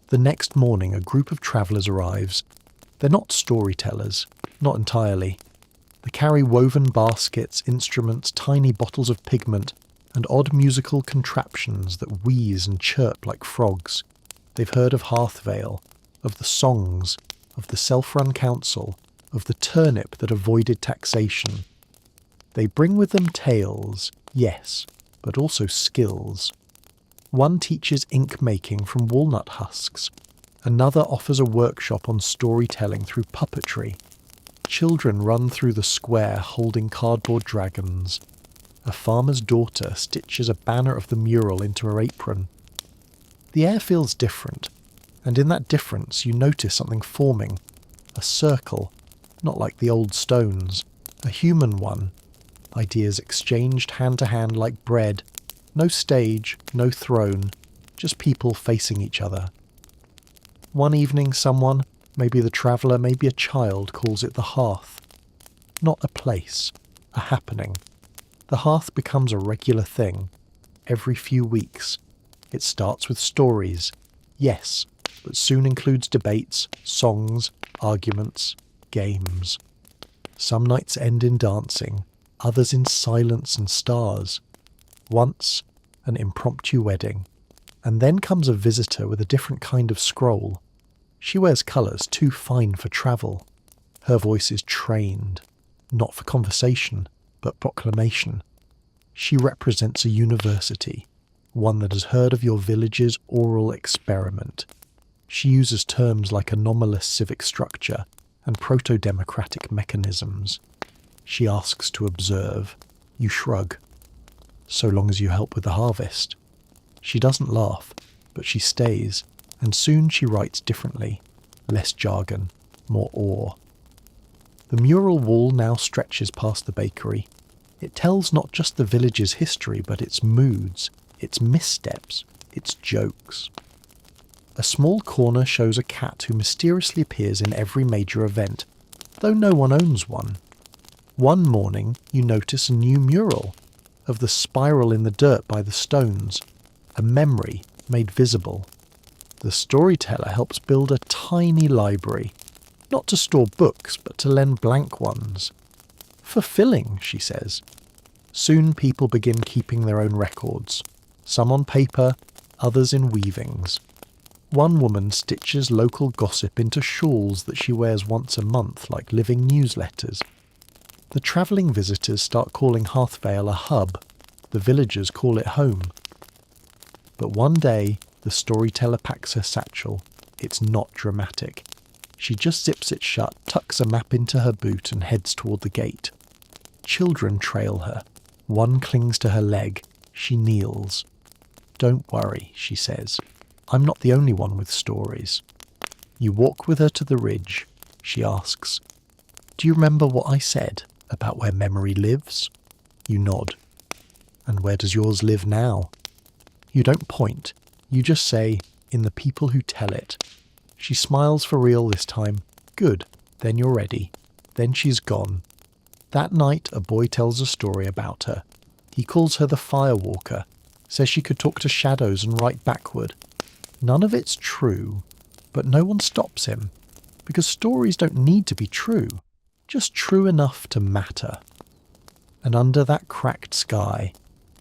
The next morning a group of travellers arrives. They're not storytellers, not entirely. They carry woven baskets, instruments, tiny bottles of pigment, and odd musical contraptions that wheeze and chirp like frogs. They've heard of Hearthvale, of the songs, of the self-run council, of the turnip that avoided taxation. They bring with them tales, yes, but also skills. One teaches ink making from walnut husks. Another offers a workshop on storytelling through puppetry. Children run through the square holding cardboard dragons. A farmer's daughter stitches a banner of the mural into her apron. The air feels different, and in that difference you notice something forming. A circle, not like the old stones. A human one. Ideas exchanged hand to hand like bread. No stage, no throne, just people facing each other. One evening someone, maybe the traveller, maybe a child, calls it the hearth. Not a place, a happening. The hearth becomes a regular thing, every few weeks. It starts with stories, yes, but soon includes debates, songs, arguments, games. Some nights end in dancing, others in silence and stars. Once, an impromptu wedding. And then comes a visitor with a different kind of scroll. She wears colours too fine for travel. Her voice is trained, not for conversation, but proclamation. She represents a university, one that has heard of your village's oral experiment. She uses terms like anomalous civic structure and proto-democratic mechanisms. She asks to observe. You shrug. So long as you help with the harvest. She doesn't laugh, but she stays, and soon she writes differently, less jargon, more awe. The mural wall now stretches past the bakery. It tells not just the village's history, but its moods, its missteps, its jokes. A small corner shows a cat who mysteriously appears in every major event, though no one owns one. One morning you notice a new mural, of the spiral in the dirt by the stones, a memory made visible, The storyteller helps build a tiny library, not to store books, but to lend blank ones. Fulfilling, she says. Soon people begin keeping their own records, some on paper, others in weavings. One woman stitches local gossip into shawls that she wears once a month like living newsletters. The travelling visitors start calling Hearthvale a hub. The villagers call it home. But one day, the storyteller packs her satchel. It's not dramatic. She just zips it shut, tucks a map into her boot and heads toward the gate. Children trail her. One clings to her leg. She kneels. "Don't worry," she says. "I'm not the only one with stories." You walk with her to the ridge. She asks, "Do you remember what I said about where memory lives?" You nod. "And where does yours live now?" You don't point. You just say, "In the people who tell it." She smiles for real this time. "Good. Then you're ready." Then she's gone. That night, a boy tells a story about her. He calls her the Firewalker, says she could talk to shadows and write backward. None of it's true, but no one stops him, because stories don't need to be true, just true enough to matter. And under that cracked sky,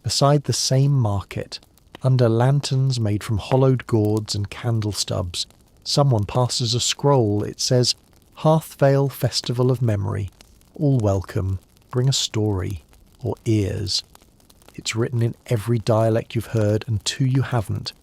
beside the same market, under lanterns made from hollowed gourds and candle stubs, someone passes a scroll. It says, "Hearthvale Festival of Memory. All welcome. Bring a story. Or ears." It's written in every dialect you've heard and two you haven't.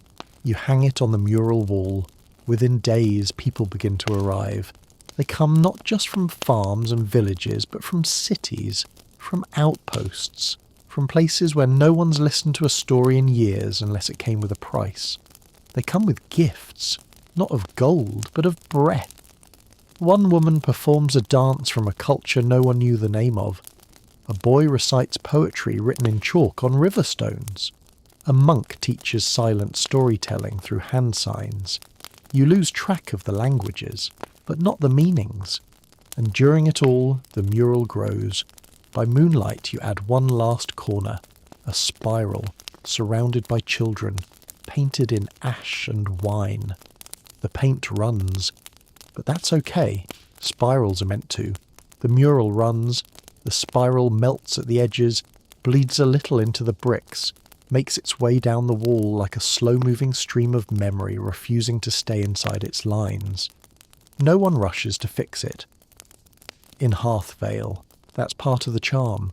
You hang it on the mural wall. Within days, people begin to arrive. They come not just from farms and villages, but from cities, from outposts, from places where no one's listened to a story in years unless it came with a price. They come with gifts, not of gold, but of breath. One woman performs a dance from a culture no one knew the name of. A boy recites poetry written in chalk on river stones. A monk teaches silent storytelling through hand signs. You lose track of the languages, but not the meanings. And during it all, the mural grows. By moonlight, you add one last corner, a spiral, surrounded by children, painted in ash and wine. The paint runs, but that's okay. Spirals are meant to. The mural runs, the spiral melts at the edges, bleeds a little into the bricks, makes its way down the wall like a slow-moving stream of memory refusing to stay inside its lines. No one rushes to fix it. In Hearthvale, that's part of the charm.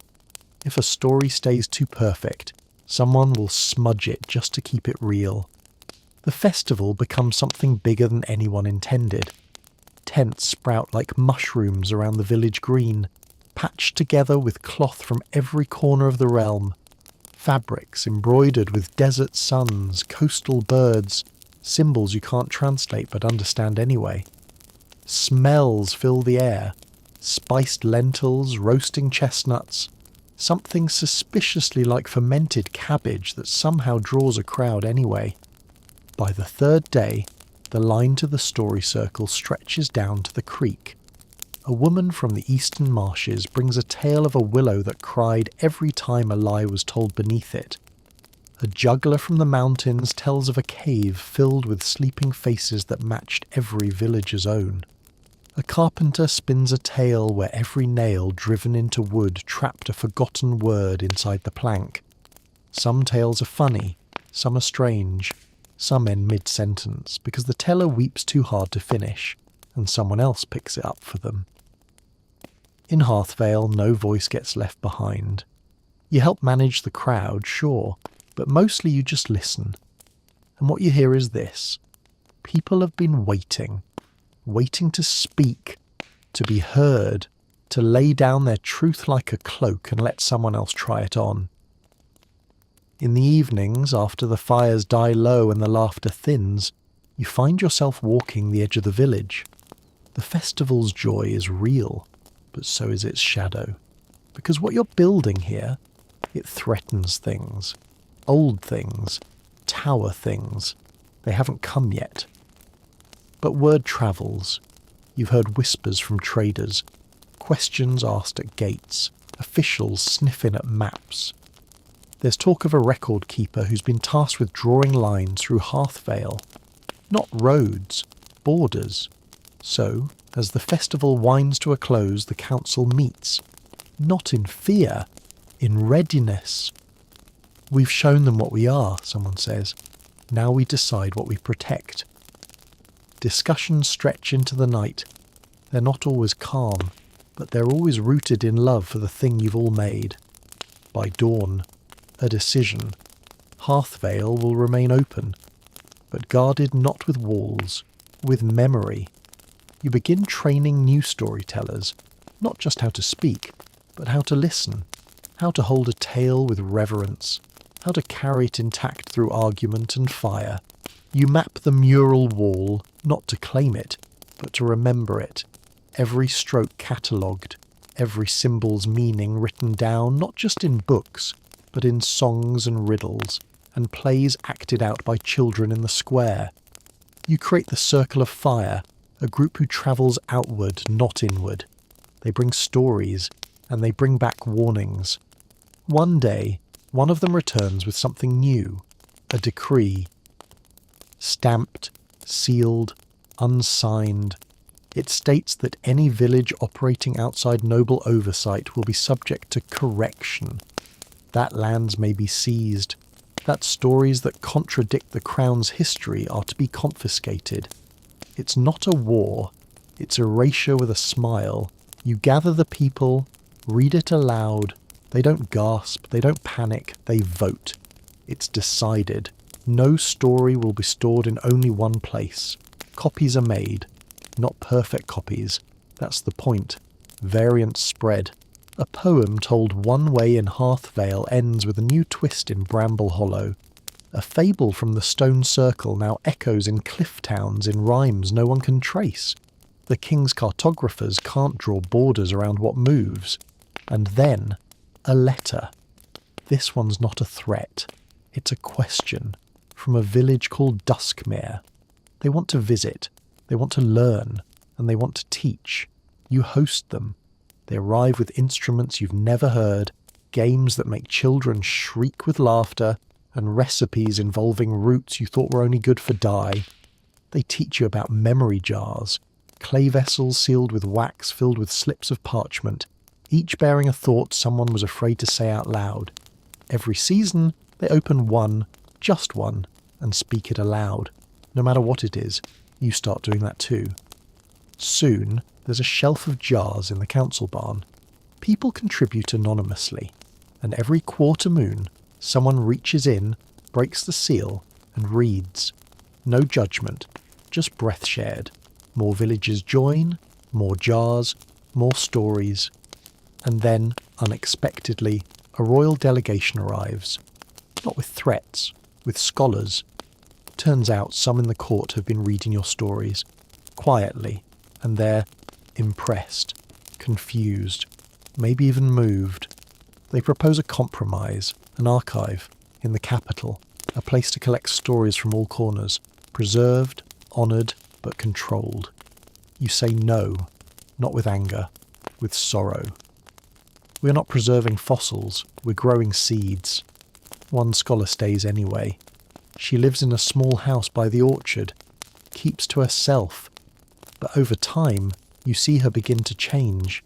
If a story stays too perfect, someone will smudge it just to keep it real. The festival becomes something bigger than anyone intended. Tents sprout like mushrooms around the village green, patched together with cloth from every corner of the realm. Fabrics embroidered with desert suns, coastal birds, symbols you can't translate but understand anyway. Smells fill the air. Spiced lentils, roasting chestnuts, something suspiciously like fermented cabbage that somehow draws a crowd anyway. By the third day, the line to the story circle stretches down to the creek. A woman from the eastern marshes brings a tale of a willow that cried every time a lie was told beneath it. A juggler from the mountains tells of a cave filled with sleeping faces that matched every villager's own. A carpenter spins a tale where every nail driven into wood trapped a forgotten word inside the plank. Some tales are funny, some are strange, some end mid-sentence because the teller weeps too hard to finish, and someone else picks it up for them. In Hearthvale, no voice gets left behind. You help manage the crowd, sure, but mostly you just listen. And what you hear is this. People have been waiting to speak, to be heard, to lay down their truth like a cloak and let someone else try it on. In the evenings, after the fires die low and the laughter thins, you find yourself walking the edge of the village. The festival's joy is real, but so is its shadow. Because what you're building here, it threatens things. Old things. Tower things. They haven't come yet. But word travels. You've heard whispers from traders, questions asked at gates, officials sniffing at maps. There's talk of a record keeper who's been tasked with drawing lines through Hearthvale. not roads, borders. So, as the festival winds to a close, the council meets, not in fear, in readiness. We've shown them what we are, someone says. Now we decide what we protect. Discussions stretch into the night. They're not always calm, but they're always rooted in love for the thing you've all made. By dawn, a decision. Hearthvale will remain open, but guarded not with walls, with memory. You begin training new storytellers, not just how to speak, but how to listen, how to hold a tale with reverence, how to carry it intact through argument and fire. You map the mural wall, not to claim it, but to remember it. Every stroke catalogued, every symbol's meaning written down, not just in books, but in songs and riddles, and plays acted out by children in the square. You create the Circle of Fire, a group who travels outward, not inward. They bring stories, and they bring back warnings. One day, one of them returns with something new, a decree. Stamped, sealed, unsigned. It states that any village operating outside noble oversight will be subject to correction. That lands may be seized. That stories that contradict the crown's history are to be confiscated. It's not a war, it's erasure with a smile. You gather the people, read it aloud. They don't gasp, they don't panic, they vote. It's decided. No story will be stored in only one place. Copies are made. Not perfect copies. That's the point. Variants spread. A poem told one way in Hearthvale ends with a new twist in Bramble Hollow. A fable from the Stone Circle now echoes in cliff towns in rhymes no one can trace. The king's cartographers can't draw borders around what moves. And then, a letter. This one's not a threat. It's a question. From a village called Duskmere. They want to visit. They want to learn. And they want to teach. You host them. They arrive with instruments you've never heard, games that make children shriek with laughter, and recipes involving roots you thought were only good for dye. They teach you about memory jars, clay vessels sealed with wax filled with slips of parchment, each bearing a thought someone was afraid to say out loud. Every season, they open one, just one, and speak it aloud. No matter what it is, you start doing that too. Soon, there's a shelf of jars in the council barn. People contribute anonymously, and every quarter moon, someone reaches in, breaks the seal, and reads. No judgment, just breath shared. More villages join, more jars, more stories. And then, unexpectedly, a royal delegation arrives. Not with threats, with scholars. Turns out some in the court have been reading your stories, quietly, and they're impressed, confused, maybe even moved. They propose a compromise, an archive, in the capital, a place to collect stories from all corners, preserved, honoured, but controlled. You say no, not with anger, with sorrow. We're not preserving fossils, we're growing seeds. One scholar stays anyway. She lives in a small house by the orchard, keeps to herself, but over time, you see her begin to change.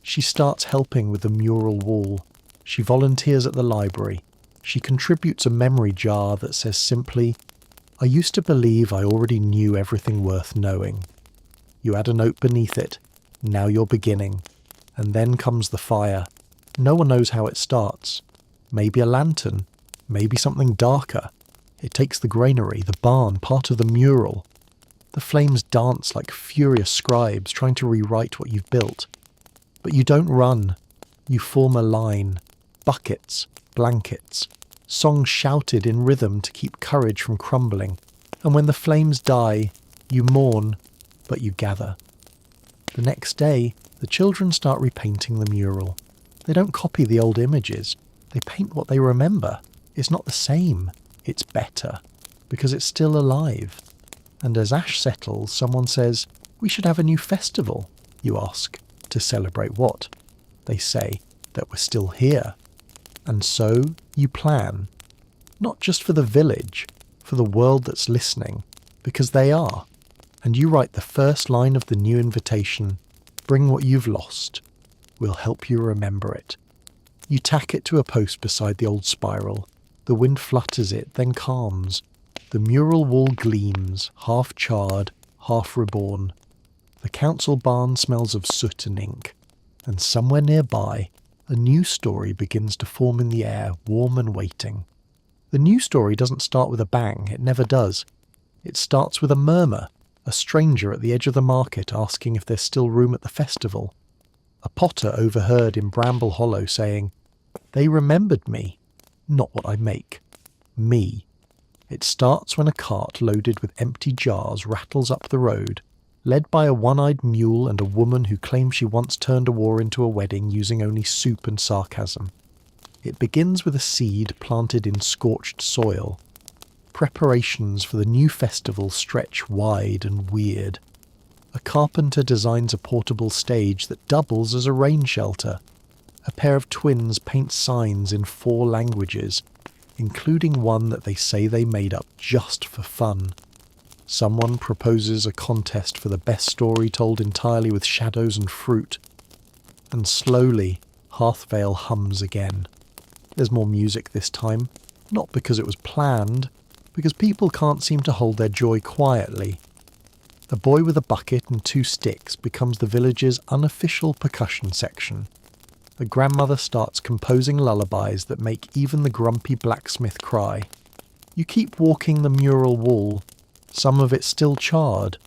She starts helping with the mural wall. She volunteers at the library. She contributes a memory jar that says simply, "I used to believe I already knew everything worth knowing." You add a note beneath it. Now you're beginning. And then comes the fire. No one knows how it starts. Maybe a lantern. Maybe something darker. It takes the granary, the barn, part of the mural. The flames dance like furious scribes trying to rewrite what you've built. But you don't run. You form a line. Buckets, blankets, songs shouted in rhythm to keep courage from crumbling. And when the flames die, you mourn, but you gather. The next day, the children start repainting the mural. They don't copy the old images. They paint what they remember. It's not the same. It's better, because it's still alive. And as ash settles, someone says, "We should have a new festival." You ask, "To celebrate what?" They say, "That we're still here." And so you plan, not just for the village, for the world that's listening. Because they are. And you write the first line of the new invitation, "Bring what you've lost. We'll help you remember it." You tack it to a post beside the old spiral. The wind flutters it, then calms. The mural wall gleams, half charred, half reborn. The council barn smells of soot and ink. And somewhere nearby, a new story begins to form in the air, warm and waiting. The new story doesn't start with a bang, it never does. It starts with a murmur, a stranger at the edge of the market asking if there's still room at the festival. A potter overheard in Bramble Hollow saying, "They remembered me, not what I make. Me." It starts when a cart loaded with empty jars rattles up the road, led by a one-eyed mule and a woman who claims she once turned a war into a wedding using only soup and sarcasm. It begins with a seed planted in scorched soil. Preparations for the new festival stretch wide and weird. A carpenter designs a portable stage that doubles as a rain shelter. A pair of twins paint signs in 4 languages, including one that they say they made up just for fun. Someone proposes a contest for the best story told entirely with shadows and fruit. And slowly, Hearthvale hums again. There's more music this time, not because it was planned, because people can't seem to hold their joy quietly. A boy with a bucket and 2 sticks becomes the village's unofficial percussion section. A grandmother starts composing lullabies that make even the grumpy blacksmith cry. You keep walking the mural wall, some of it still charred,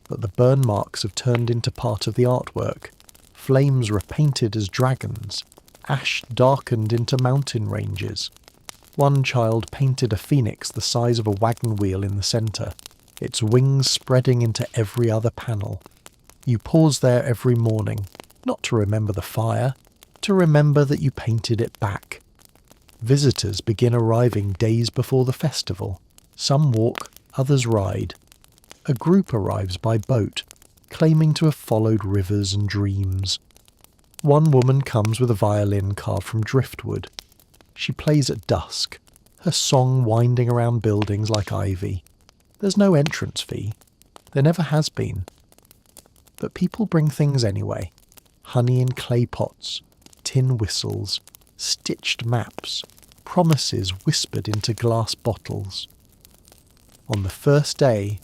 but the burn marks have turned into part of the artwork. Flames repainted as dragons, ash darkened into mountain ranges. One child painted a phoenix the size of a wagon wheel in the centre, its wings spreading into every other panel. You pause there every morning, not to remember the fire, to remember that you painted it back. Visitors begin arriving days before the festival. Some walk, others ride. A group arrives by boat, claiming to have followed rivers and dreams. One woman comes with a violin carved from driftwood. She plays at dusk, her song winding around buildings like ivy. There's no entrance fee. There never has been. But people bring things anyway. Honey in clay pots, tin whistles, stitched maps, promises whispered into glass bottles. On the first day,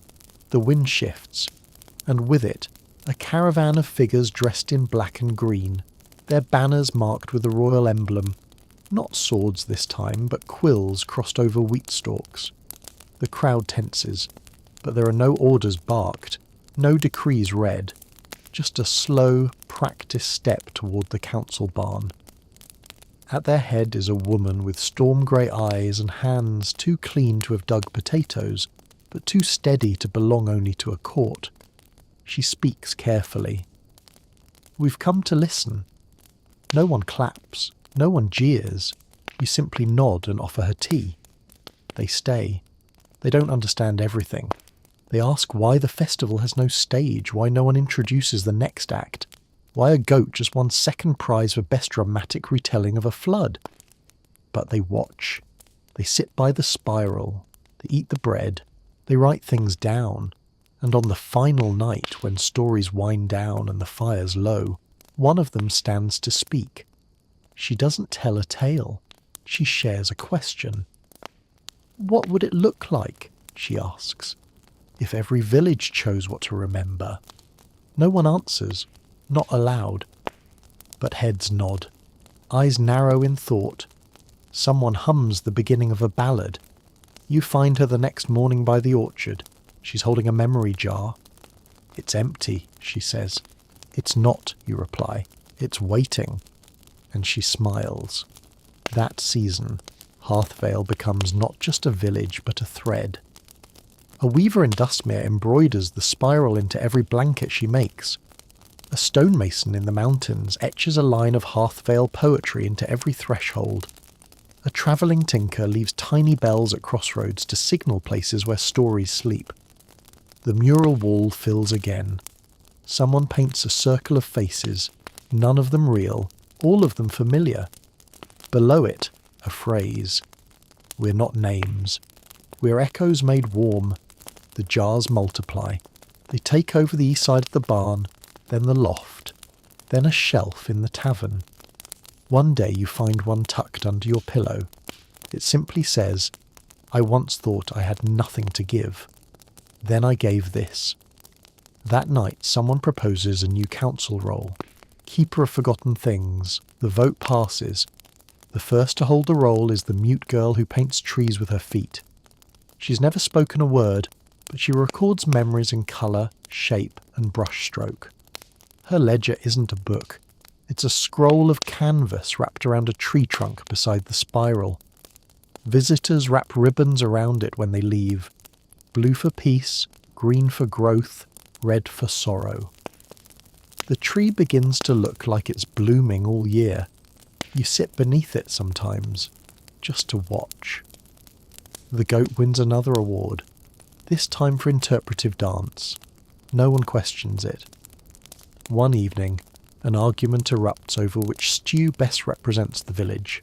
the wind shifts, and with it, a caravan of figures dressed in black and green, their banners marked with the royal emblem. Not swords this time, but quills crossed over wheat stalks. The crowd tenses, but there are no orders barked, no decrees read, just a slow, practiced step toward the council barn. At their head is a woman with storm-grey eyes and hands too clean to have dug potatoes, but too steady to belong only to a court. She speaks carefully. "We've come to listen." No one claps. No one jeers. You simply nod and offer her tea. They stay. They don't understand everything. They ask why the festival has no stage, why no one introduces the next act, why a goat just won second prize for best dramatic retelling of a flood. But they watch. They sit by the spiral. They eat the bread. They write things down. And on the final night, when stories wind down and the fire's low, one of them stands to speak. She doesn't tell a tale. She shares a question. "What would it look like," she asks, "if every village chose what to remember?" No one answers, not aloud. But heads nod. Eyes narrow in thought. Someone hums the beginning of a ballad. You find her the next morning by the orchard. She's holding a memory jar. "It's empty," she says. "It's not," you reply. "It's waiting." And she smiles. That season, Hearthvale becomes not just a village, but a thread. A weaver in Dustmere embroiders the spiral into every blanket she makes. A stonemason in the mountains etches a line of Hearthvale poetry into every threshold. A travelling tinker leaves tiny bells at crossroads to signal places where stories sleep. The mural wall fills again. Someone paints a circle of faces, none of them real, all of them familiar. Below it, a phrase. We're not names. We're echoes made warm. The jars multiply. They take over the east side of the barn, then the loft, then a shelf in the tavern. One day you find one tucked under your pillow. It simply says, "I once thought I had nothing to give. Then I gave this." That night someone proposes a new council role. Keeper of Forgotten Things. The vote passes. The first to hold the role is the mute girl who paints trees with her feet. She's never spoken a word, but she records memories in colour, shape and brushstroke. Her ledger isn't a book. It's a scroll of canvas wrapped around a tree trunk beside the spiral. Visitors wrap ribbons around it when they leave. Blue for peace, green for growth, red for sorrow. The tree begins to look like it's blooming all year. You sit beneath it sometimes, just to watch. The goat wins another award, this time for interpretive dance. No one questions it. One evening, an argument erupts over which stew best represents the village.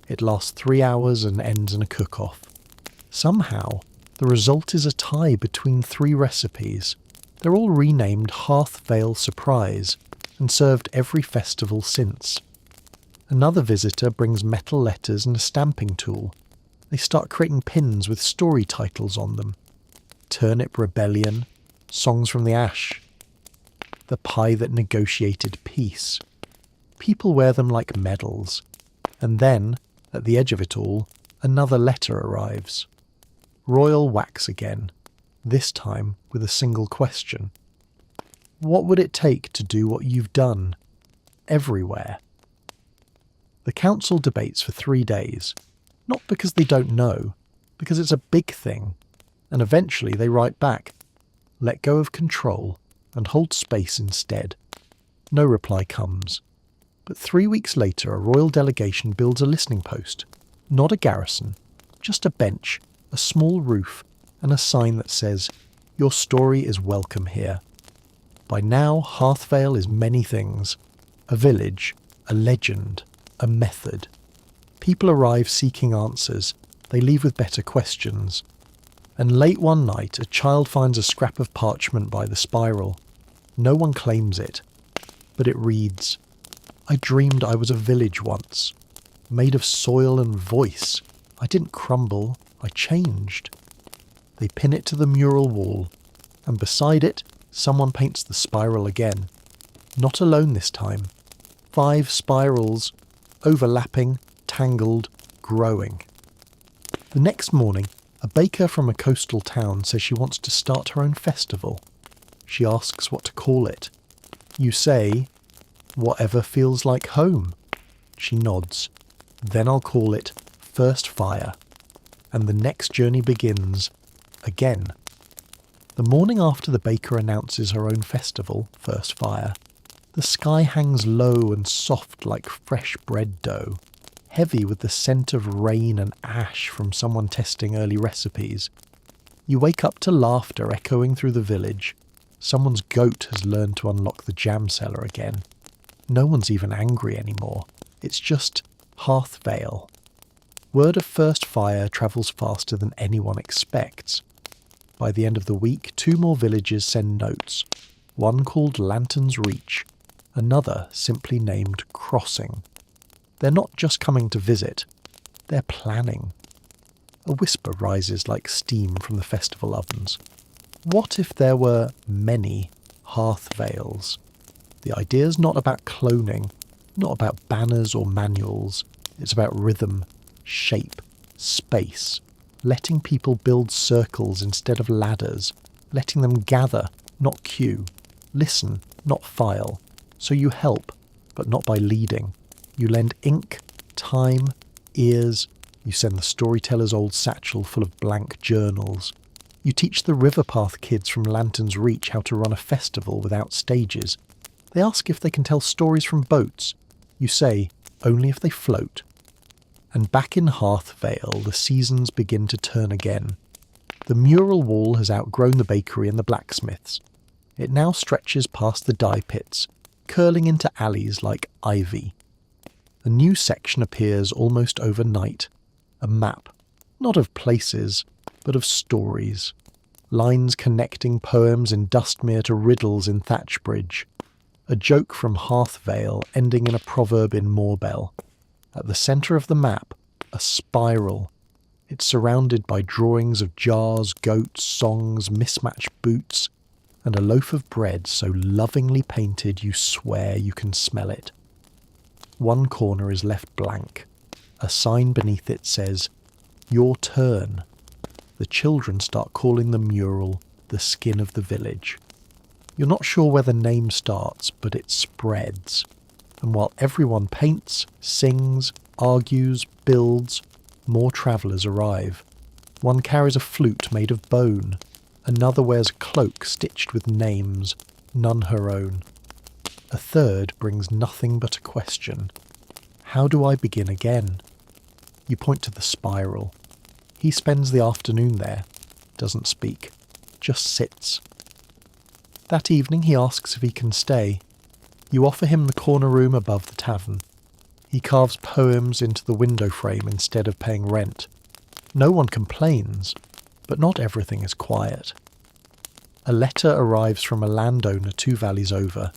It lasts 3 hours and ends in a cook-off. Somehow, the result is a tie between 3 recipes. They're all renamed Hearth Vale Surprise and served every festival since. Another visitor brings metal letters and a stamping tool. They start creating pins with story titles on them. Turnip Rebellion, Songs from the Ash, The Pie That Negotiated Peace. People wear them like medals. And then, at the edge of it all, another letter arrives. Royal wax again, this time with a single question. What would it take to do what you've done? Everywhere. The council debates for 3 days, not because they don't know, because it's a big thing, and eventually they write back, let go of control and hold space instead. No reply comes. But 3 weeks later a royal delegation builds a listening post, not a garrison, just a bench, a small roof, and a sign that says, your story is welcome here. By now, Hearthvale is many things. A village, a legend, a method. People arrive seeking answers. They leave with better questions. And late one night, a child finds a scrap of parchment by the spiral. No one claims it, but it reads, I dreamed I was a village once, made of soil and voice. I didn't crumble, I changed. They pin it to the mural wall, and beside it, someone paints the spiral again. Not alone this time. 5 spirals, overlapping, tangled, growing. The next morning, a baker from a coastal town says she wants to start her own festival. She asks what to call it. You say, whatever feels like home. She nods. Then I'll call it First Fire. And the next journey begins, again. The morning after the baker announces her own festival, First Fire, the sky hangs low and soft like fresh bread dough, heavy with the scent of rain and ash from someone testing early recipes. You wake up to laughter echoing through the village. Someone's goat has learned to unlock the jam cellar again. No one's even angry anymore. It's just Hearthvale. Word of First Fire travels faster than anyone expects. By the end of the week, 2 more villages send notes. One called Lantern's Reach, another simply named Crossing. They're not just coming to visit, they're planning. A whisper rises like steam from the festival ovens. What if there were many Hearthvales? The idea's not about cloning, not about banners or manuals. It's about rhythm, shape, space, letting people build circles instead of ladders, letting them gather, not queue, listen, not file. So you help, but not by leading. You lend ink, time, ears. You send the storyteller's old satchel full of blank journals. You teach the Riverpath kids from Lantern's Reach how to run a festival without stages. They ask if they can tell stories from boats. You say, only if they float. And back in Hearthvale, the seasons begin to turn again. The mural wall has outgrown the bakery and the blacksmiths. It now stretches past the dye pits, curling into alleys like ivy. A new section appears almost overnight. A map, not of places, but of stories. lines connecting poems in Dustmere to riddles in Thatchbridge, a joke from Hearthvale ending in a proverb in Moorbell. At the centre of the map, a spiral. It's surrounded by drawings of jars, goats, songs, mismatched boots, and a loaf of bread so lovingly painted you swear you can smell it. One corner is left blank. A sign beneath it says, "Your turn." The children start calling the mural the skin of the village. You're not sure where the name starts, but it spreads. And while everyone paints, sings, argues, builds, more travellers arrive. One carries a flute made of bone. Another wears a cloak stitched with names, none her own. A third brings nothing but a question. How do I begin again? You point to the spiral. He spends the afternoon there, doesn't speak, just sits. That evening he asks if he can stay. You offer him the corner room above the tavern. He carves poems into the window frame instead of paying rent. No one complains, but not everything is quiet. A letter arrives from a landowner 2 valleys over.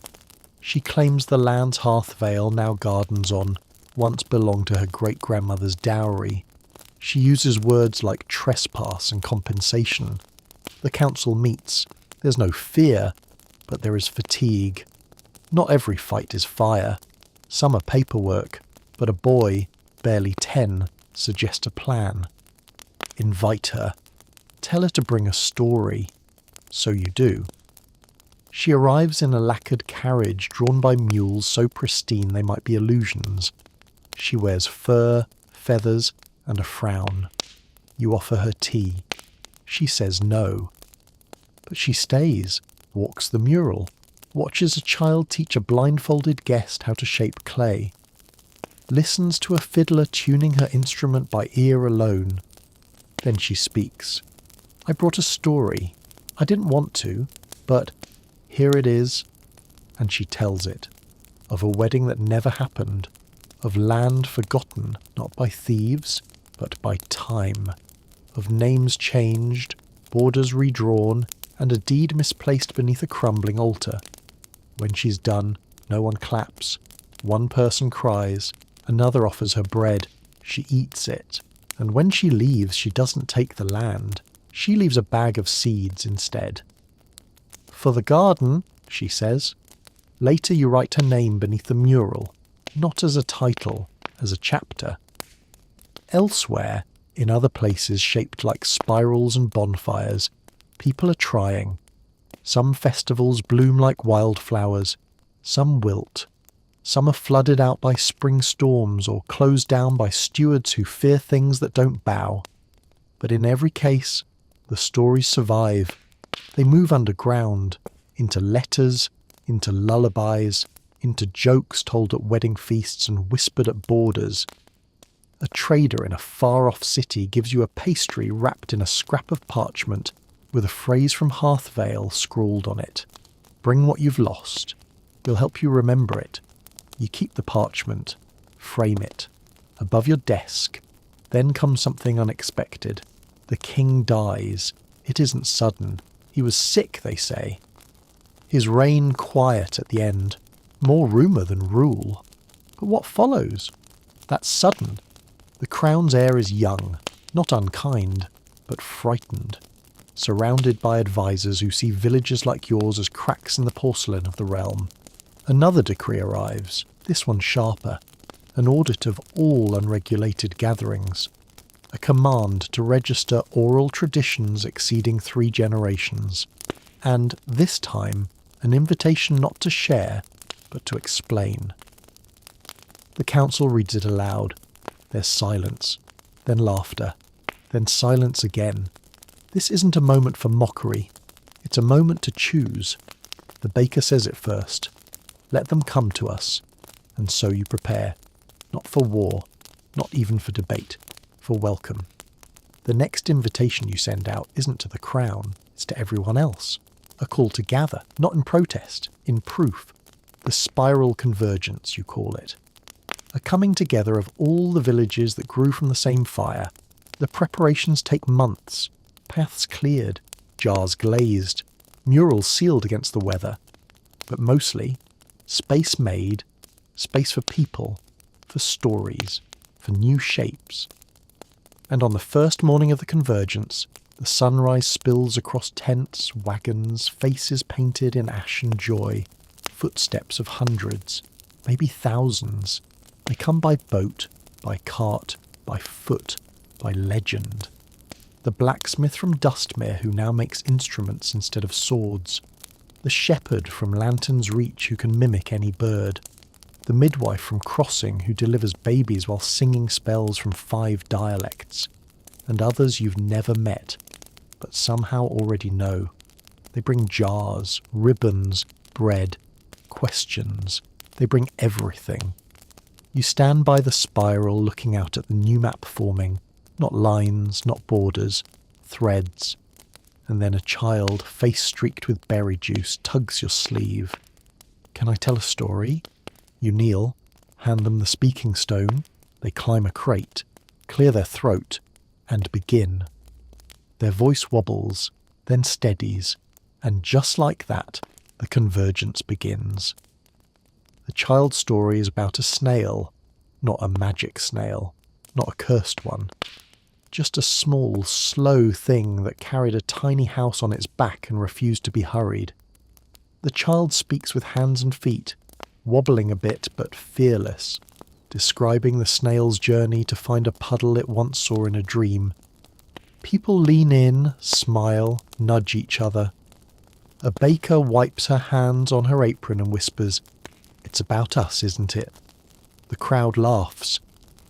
She claims the land's Hearthvale now gardens on once belonged to her great-grandmother's dowry. She uses words like trespass and compensation. The council meets. There's no fear, but there is fatigue. Not every fight is fire. Some are paperwork, but a boy, barely 10, suggests a plan. Invite her. Tell her to bring a story. So you do. She arrives in a lacquered carriage drawn by mules so pristine they might be illusions. She wears fur, feathers, and a frown. You offer her tea. She says no. But she stays, walks the mural, watches a child teach a blindfolded guest how to shape clay, listens to a fiddler tuning her instrument by ear alone. Then she speaks. I brought a story. I didn't want to, but here it is. And she tells it. Of a wedding that never happened. Of land forgotten, not by thieves, but by time. Of names changed, borders redrawn, and a deed misplaced beneath a crumbling altar. When she's done, no one claps. One person cries, another offers her bread. She eats it. And when she leaves, she doesn't take the land. She leaves a bag of seeds instead. For the garden, she says. Later you write her name beneath the mural, not as a title, as a chapter. Elsewhere, in other places shaped like spirals and bonfires, people are trying. Some festivals bloom like wildflowers, some wilt. Some are flooded out by spring storms or closed down by stewards who fear things that don't bow. But in every case, the stories survive. They move underground, into letters, into lullabies, into jokes told at wedding feasts and whispered at borders. A trader in a far-off city gives you a pastry wrapped in a scrap of parchment with a phrase from Hearthvale scrawled on it. Bring what you've lost. We'll help you remember it. You keep the parchment, frame it, above your desk. Then comes something unexpected. The king dies. It isn't sudden. He was sick, they say. His reign quiet at the end. More rumour than rule. But what follows? That's sudden. The crown's heir is young, not unkind, but frightened. Surrounded by advisers who see villages like yours as cracks in the porcelain of the realm. Another decree arrives, this one sharper. An audit of all unregulated gatherings. A command to register oral traditions exceeding 3 generations. And, this time, an invitation not to share, but to explain. The council reads it aloud. There's silence, then laughter, then silence again. This isn't a moment for mockery. It's a moment to choose. The baker says it first. Let them come to us. And so you prepare. Not for war, not even for debate, for welcome. The next invitation you send out isn't to the crown, it's to everyone else. A call to gather, not in protest, in proof. The spiral convergence, you call it. A coming together of all the villages that grew from the same fire. The preparations take months. Paths cleared, jars glazed, murals sealed against the weather, but mostly space made, space for people, for stories, for new shapes. And on the first morning of the convergence, the sunrise spills across tents, wagons, faces painted in ashen joy, footsteps of hundreds, maybe thousands. They come by boat, by cart, by foot, by legend. The blacksmith from Dustmere who now makes instruments instead of swords. The shepherd from Lantern's Reach who can mimic any bird. The midwife from Crossing who delivers babies while singing spells from 5 dialects. And others you've never met, but somehow already know. They bring jars, ribbons, bread, questions. They bring everything. You stand by the spiral looking out at the new map forming, not lines, not borders, threads. And then a child, face streaked with berry juice, tugs your sleeve. Can I tell a story? You kneel, hand them the speaking stone, they climb a crate, clear their throat, and begin. Their voice wobbles, then steadies, and just like that, the convergence begins. The child's story is about a snail, not a magic snail, not a cursed one. Just a small, slow thing that carried a tiny house on its back and refused to be hurried. The child speaks with hands and feet, wobbling a bit but fearless, describing the snail's journey to find a puddle it once saw in a dream. People lean in, smile, nudge each other. A baker wipes her hands on her apron and whispers, "It's about us, isn't it?" The crowd laughs,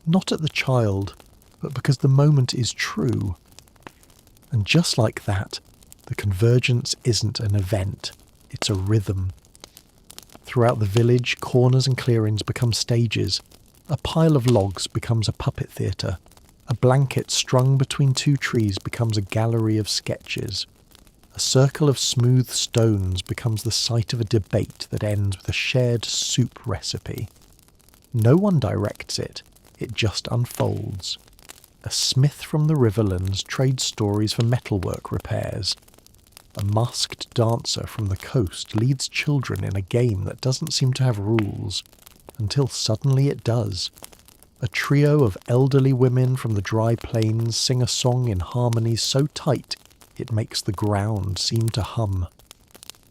not at the child, but because the moment is true. And just like that, the convergence isn't an event, it's a rhythm. Throughout the village, corners and clearings become stages. A pile of logs becomes a puppet theatre. A blanket strung between 2 trees becomes a gallery of sketches. A circle of smooth stones becomes the site of a debate that ends with a shared soup recipe. No one directs it, it just unfolds. A smith from the Riverlands trades stories for metalwork repairs. A masked dancer from the coast leads children in a game that doesn't seem to have rules, until suddenly it does. A trio of elderly women from the dry plains sing a song in harmonies so tight it makes the ground seem to hum.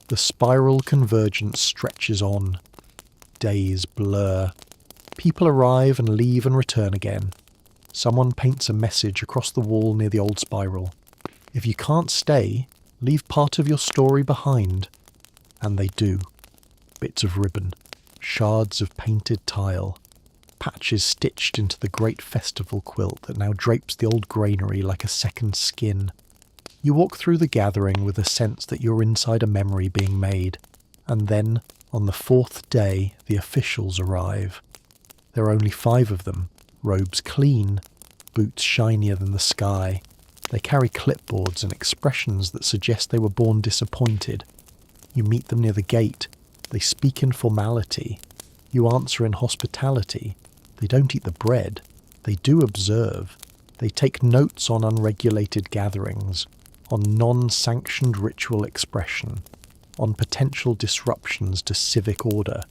The spiral convergence stretches on. Days blur. People arrive and leave and return again. Someone paints a message across the wall near the old spiral. If you can't stay, leave part of your story behind. And they do. Bits of ribbon, shards of painted tile, patches stitched into the great festival quilt that now drapes the old granary like a second skin. You walk through the gathering with a sense that you're inside a memory being made. And then, on the 4th day, the officials arrive. There are only 5 of them, robes clean, boots shinier than the sky. They carry clipboards and expressions that suggest they were born disappointed. You meet them near the gate. They speak in formality. You answer in hospitality. They don't eat the bread. They do observe. They take notes on unregulated gatherings, on non-sanctioned ritual expression, on potential disruptions to civic order.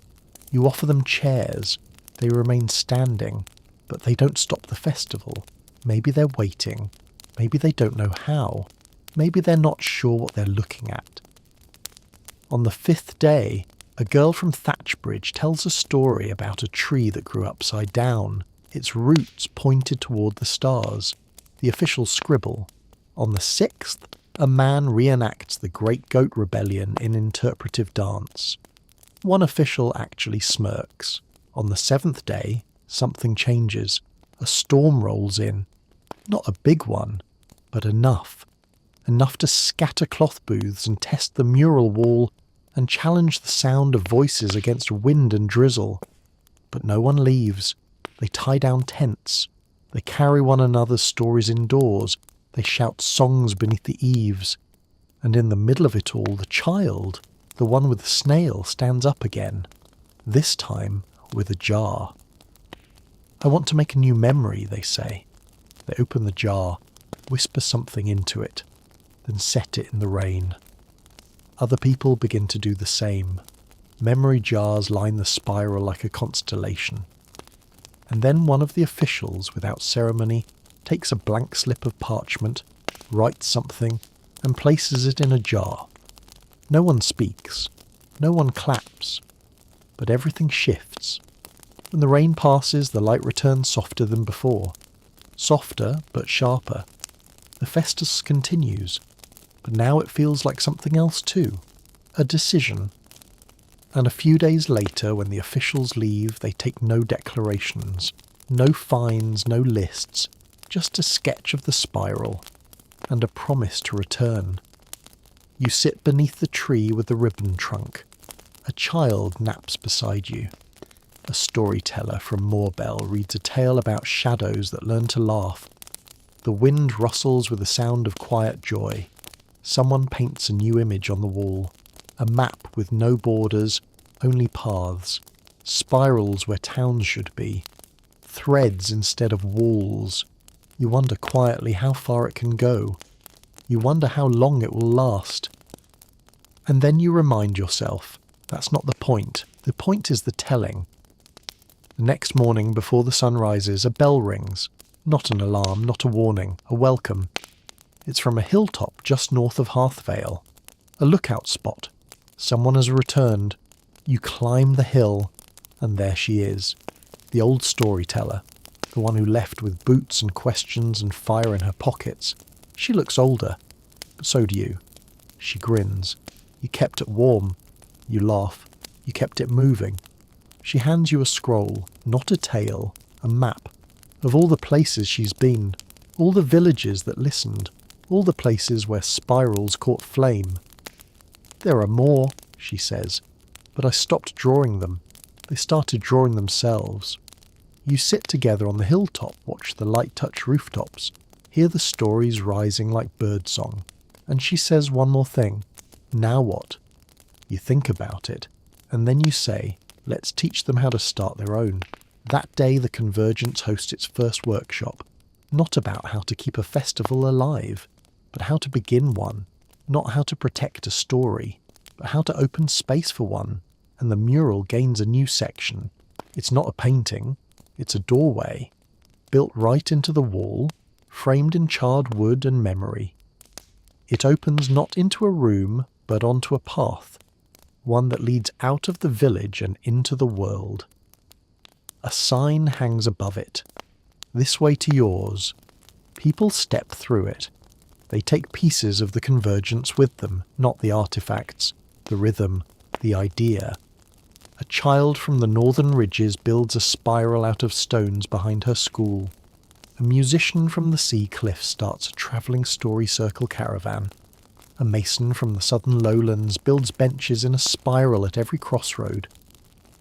You offer them chairs. They remain standing, but they don't stop the festival. Maybe they're waiting. Maybe they don't know how. Maybe they're not sure what they're looking at. On the 5th day, a girl from Thatchbridge tells a story about a tree that grew upside down. Its roots pointed toward the stars. The officials scribble. On the 6th, a man reenacts the Great Goat Rebellion in interpretive dance. One official actually smirks. On the 7th day, something changes. A storm rolls in. Not a big one, but enough. Enough to scatter cloth booths and test the mural wall and challenge the sound of voices against wind and drizzle. But no one leaves. They tie down tents. They carry one another's stories indoors. They shout songs beneath the eaves. And in the middle of it all, the child, the one with the snail, stands up again. This time with a jar. "I want to make a new memory," they say. They open the jar, whisper something into it. then set it in the rain. Other people begin to do the same. Memory jars line the spiral like a constellation. And then one of the officials, without ceremony, takes a blank slip of parchment, writes something, and places it in a jar. No one speaks. No one claps. But everything shifts. When the rain passes, the light returns softer than before. Softer, but sharper. The festus continues. But now it feels like something else too. A decision. And a few days later, when the officials leave, they take no declarations. No fines, no lists. Just a sketch of the spiral. And a promise to return. You sit beneath the tree with the ribbon trunk. A child naps beside you. A storyteller from Moorbell reads a tale about shadows that learn to laugh. The wind rustles with a sound of quiet joy. Someone paints a new image on the wall. A map with no borders, only paths. Spirals where towns should be. Threads instead of walls. You wonder quietly how far it can go. You wonder how long it will last. And then you remind yourself, that's not the point. The point is the telling. The next morning, before the sun rises, a bell rings. Not an alarm, not a warning, a welcome. It's from a hilltop just north of Hearthvale. A lookout spot. Someone has returned. You climb the hill, and there she is. The old storyteller. The one who left with boots and questions and fire in her pockets. She looks older, but so do you. She grins. You kept it warm. You laugh. You kept it moving. She hands you a scroll, not a tale, a map, of all the places she's been, all the villages that listened, all the places where spirals caught flame. There are more, she says, but I stopped drawing them. They started drawing themselves. You sit together on the hilltop, watch the light touch rooftops, hear the stories rising like birdsong, and she says one more thing. Now what? You think about it, and then you say, let's teach them how to start their own. That day the Convergence hosts its first workshop, not about how to keep a festival alive, but how to begin one, not how to protect a story, but how to open space for one, and the mural gains a new section. It's not a painting, it's a doorway, built right into the wall, framed in charred wood and memory. It opens not into a room, but onto a path, one that leads out of the village and into the world. A sign hangs above it. This way to yours. People step through it. They take pieces of the Convergence with them, not the artifacts, the rhythm, the idea. A child from the northern ridges builds a spiral out of stones behind her school. A musician from the sea cliff starts a travelling story circle caravan. A mason from the southern lowlands builds benches in a spiral at every crossroad.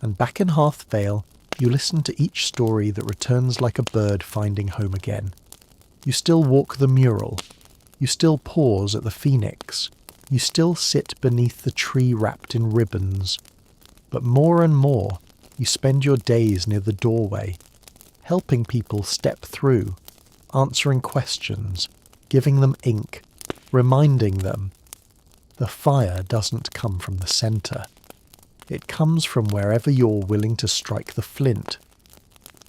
And back in Hearthvale, you listen to each story that returns like a bird finding home again. You still walk the mural. You still pause at the phoenix. You still sit beneath the tree wrapped in ribbons. But more and more, you spend your days near the doorway, helping people step through, answering questions, giving them ink, reminding them. The fire doesn't come from the centre. It comes from wherever you're willing to strike the flint.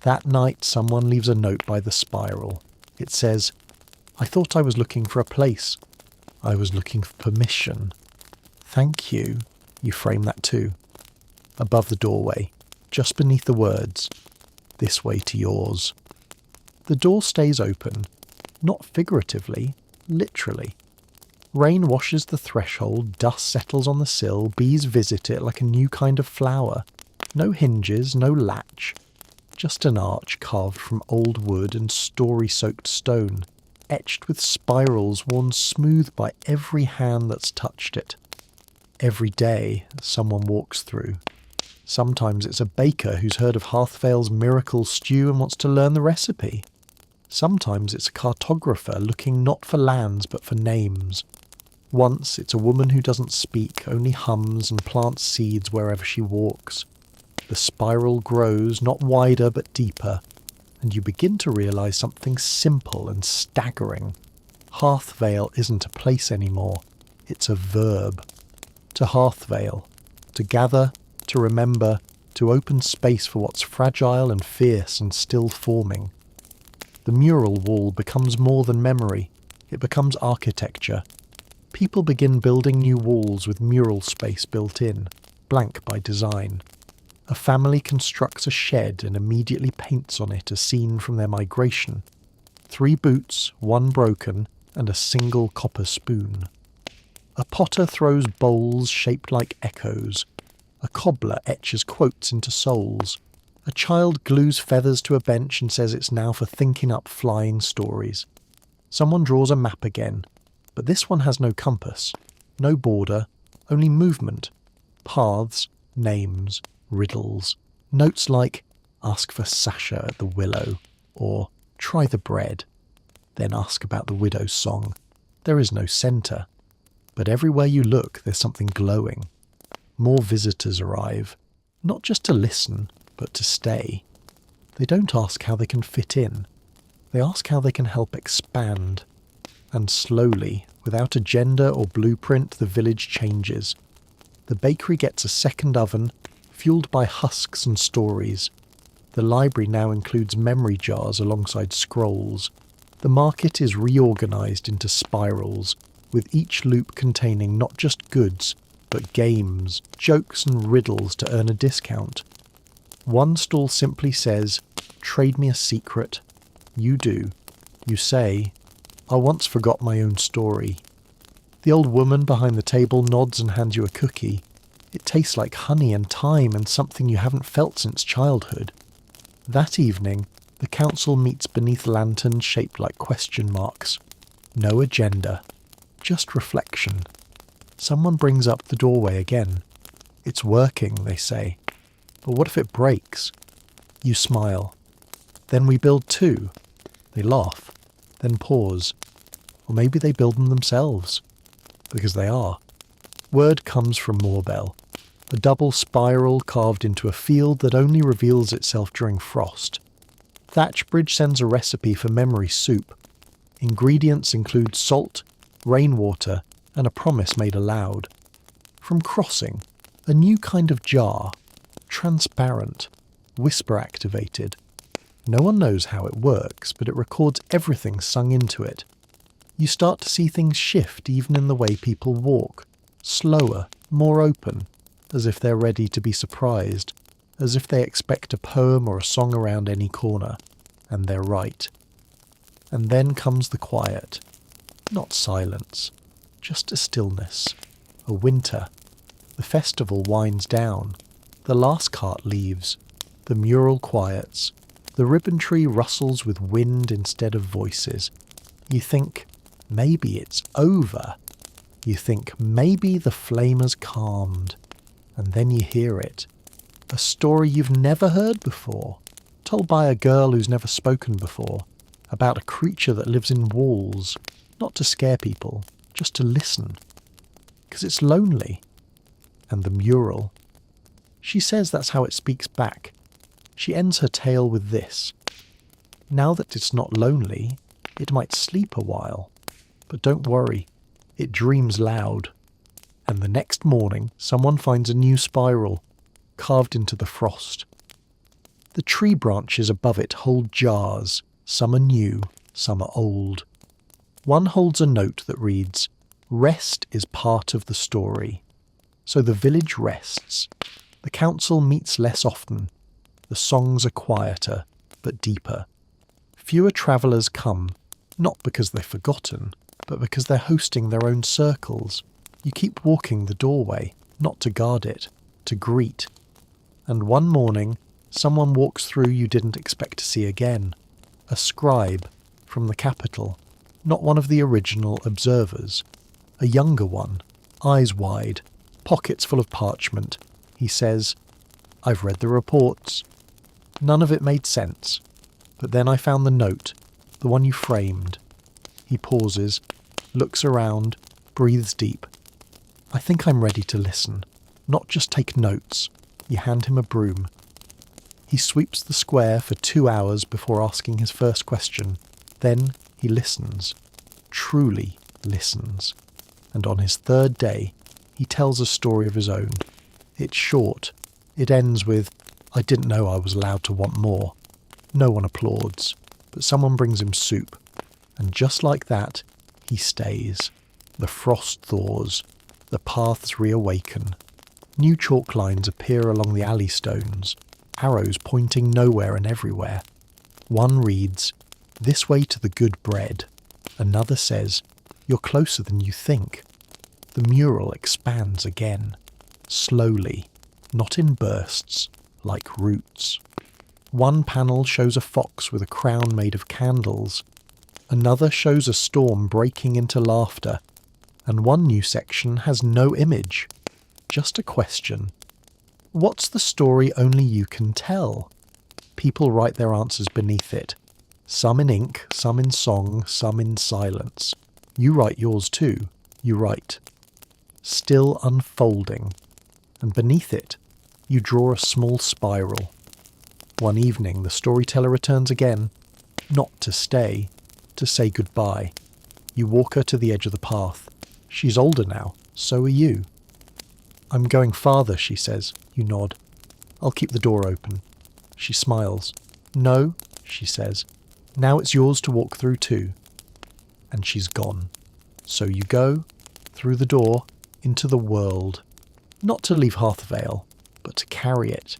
That night someone leaves a note by the spiral. It says, I thought I was looking for a place. I was looking for permission. Thank you. You frame that too. Above the doorway, just beneath the words, this way to yours. The door stays open, not figuratively, literally. Rain washes the threshold, dust settles on the sill, bees visit it like a new kind of flower. No hinges, no latch. Just an arch carved from old wood and story-soaked stone, etched with spirals worn smooth by every hand that's touched it. Every day, someone walks through. Sometimes it's a baker who's heard of Hearthvale's miracle stew and wants to learn the recipe. Sometimes it's a cartographer looking not for lands but for names. Once it's a woman who doesn't speak, only hums and plants seeds wherever she walks. The spiral grows, not wider but deeper, and you begin to realise something simple and staggering. Hearthvale isn't a place anymore, it's a verb. To hearthvale, to gather, to remember, to open space for what's fragile and fierce and still forming. The mural wall becomes more than memory, it becomes architecture. People begin building new walls with mural space built in, blank by design. A family constructs a shed and immediately paints on it a scene from their migration. 3 boots, 1 broken, and a single copper spoon. A potter throws bowls shaped like echoes. A cobbler etches quotes into souls. A child glues feathers to a bench and says it's now for thinking up flying stories. Someone draws a map again, but this one has no compass, no border, only movement, paths, names, riddles, notes like ask for Sasha at the willow, or try the bread, then ask about the widow's song. There is no centre, but everywhere you look there's something glowing. More visitors arrive, not just to listen, but to stay. They don't ask how they can fit in, they ask how they can help expand. And slowly, without agenda or blueprint, the village changes. The bakery gets a second oven, fueled by husks and stories. The library now includes memory jars alongside scrolls. The market is reorganised into spirals, with each loop containing not just goods, but games, jokes and riddles to earn a discount. One stall simply says, "Trade me a secret." You do. You say, "I once forgot my own story." The old woman behind the table nods and hands you a cookie. It tastes like honey and thyme and something you haven't felt since childhood. That evening, the council meets beneath lanterns shaped like question marks. No agenda, just reflection. Someone brings up the doorway again. It's working, they say. But what if it breaks? You smile. Then we build 2. They laugh, then pause. Or maybe they build them themselves. Because they are. Word comes from Moorbell. A double spiral carved into a field that only reveals itself during frost. Thatchbridge sends a recipe for memory soup. Ingredients include salt, rainwater, and a promise made aloud. From Crossing, a new kind of jar, transparent, whisper-activated. No one knows how it works, but it records everything sung into it. You start to see things shift even in the way people walk, slower, more open, as if they're ready to be surprised, as if they expect a poem or a song around any corner, and they're right. And then comes the quiet. Not silence, just a stillness, a winter. The festival winds down. The last cart leaves. The mural quiets. The ribbon tree rustles with wind instead of voices. You think, maybe it's over. You think, maybe the flame has calmed. And then you hear it. A story you've never heard before, told by a girl who's never spoken before, about a creature that lives in walls, not to scare people, just to listen. 'Cause it's lonely. And the mural. She says that's how it speaks back. She ends her tale with this. Now that it's not lonely, it might sleep a while. But don't worry, it dreams loud. And the next morning, someone finds a new spiral, carved into the frost. The tree branches above it hold jars. Some are new, some are old. One holds a note that reads, "Rest is part of the story." So the village rests. The council meets less often. The songs are quieter, but deeper. Fewer travellers come, not because they've forgotten, but because they're hosting their own circles. You keep walking the doorway, not to guard it, to greet. And one morning, someone walks through you didn't expect to see again. A scribe, from the capital, not one of the original observers. A younger one, eyes wide, pockets full of parchment. He says, "I've read the reports. None of it made sense. But then I found the note, the one you framed." He pauses, looks around, breathes deep. "I think I'm ready to listen, not just take notes." You hand him a broom. He sweeps the square for 2 hours before asking his first question. Then he listens. truly listens. And on his third day, he tells a story of his own. It's short. It ends with, "I didn't know I was allowed to want more." No one applauds, but someone brings him soup. And just like that, he stays. The frost thaws. The paths reawaken. New chalk lines appear along the alley stones, arrows pointing nowhere and everywhere. One reads, "This way to the good bread." Another says, "You're closer than you think." The mural expands again, slowly, not in bursts, like roots. One panel shows a fox with a crown made of candles. Another shows a storm breaking into laughter. And one new section has no image, just a question. What's the story only you can tell? People write their answers beneath it. Some in ink, some in song, some in silence. You write yours too. You write, "Still unfolding." And beneath it, you draw a small spiral. One evening, the storyteller returns again, not to stay, to say goodbye. You walk her to the edge of the path. She's older now, so are you. "I'm going farther," she says. You nod. "I'll keep the door open." She smiles. "No," she says. "Now it's yours to walk through too." And she's gone. So you go, through the door, into the world. Not to leave Hearthvale, but to carry it.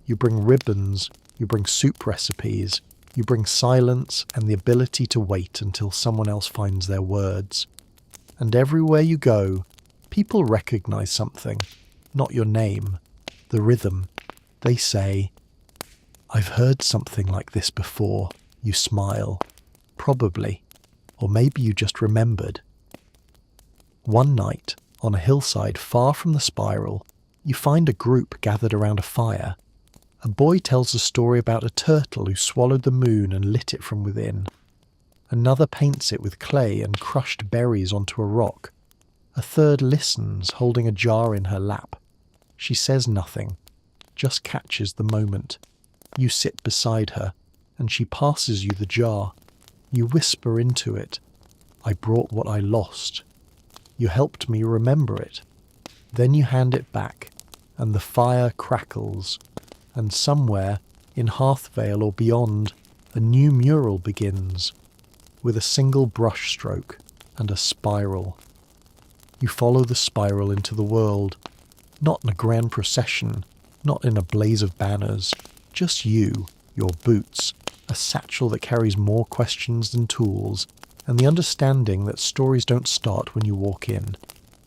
You bring ribbons, you bring soup recipes, you bring silence and the ability to wait until someone else finds their words. And everywhere you go, people recognize something, not your name, the rhythm. They say, "I've heard something like this before." You smile. Probably. Or maybe you just remembered. One night, on a hillside far from the spiral, you find a group gathered around a fire. A boy tells a story about a turtle who swallowed the moon and lit it from within. Another paints it with clay and crushed berries onto a rock. A third listens, holding a jar in her lap. She says nothing, just catches the moment. You sit beside her, and she passes you the jar. You whisper into it, "I brought what I lost. You helped me remember it." Then you hand it back, and the fire crackles, and somewhere, in Hearthvale or beyond, a new mural begins, with a single brush stroke and a spiral. You follow the spiral into the world, not in a grand procession, not in a blaze of banners, just you, your boots, a satchel that carries more questions than tools, and the understanding that stories don't start when you walk in.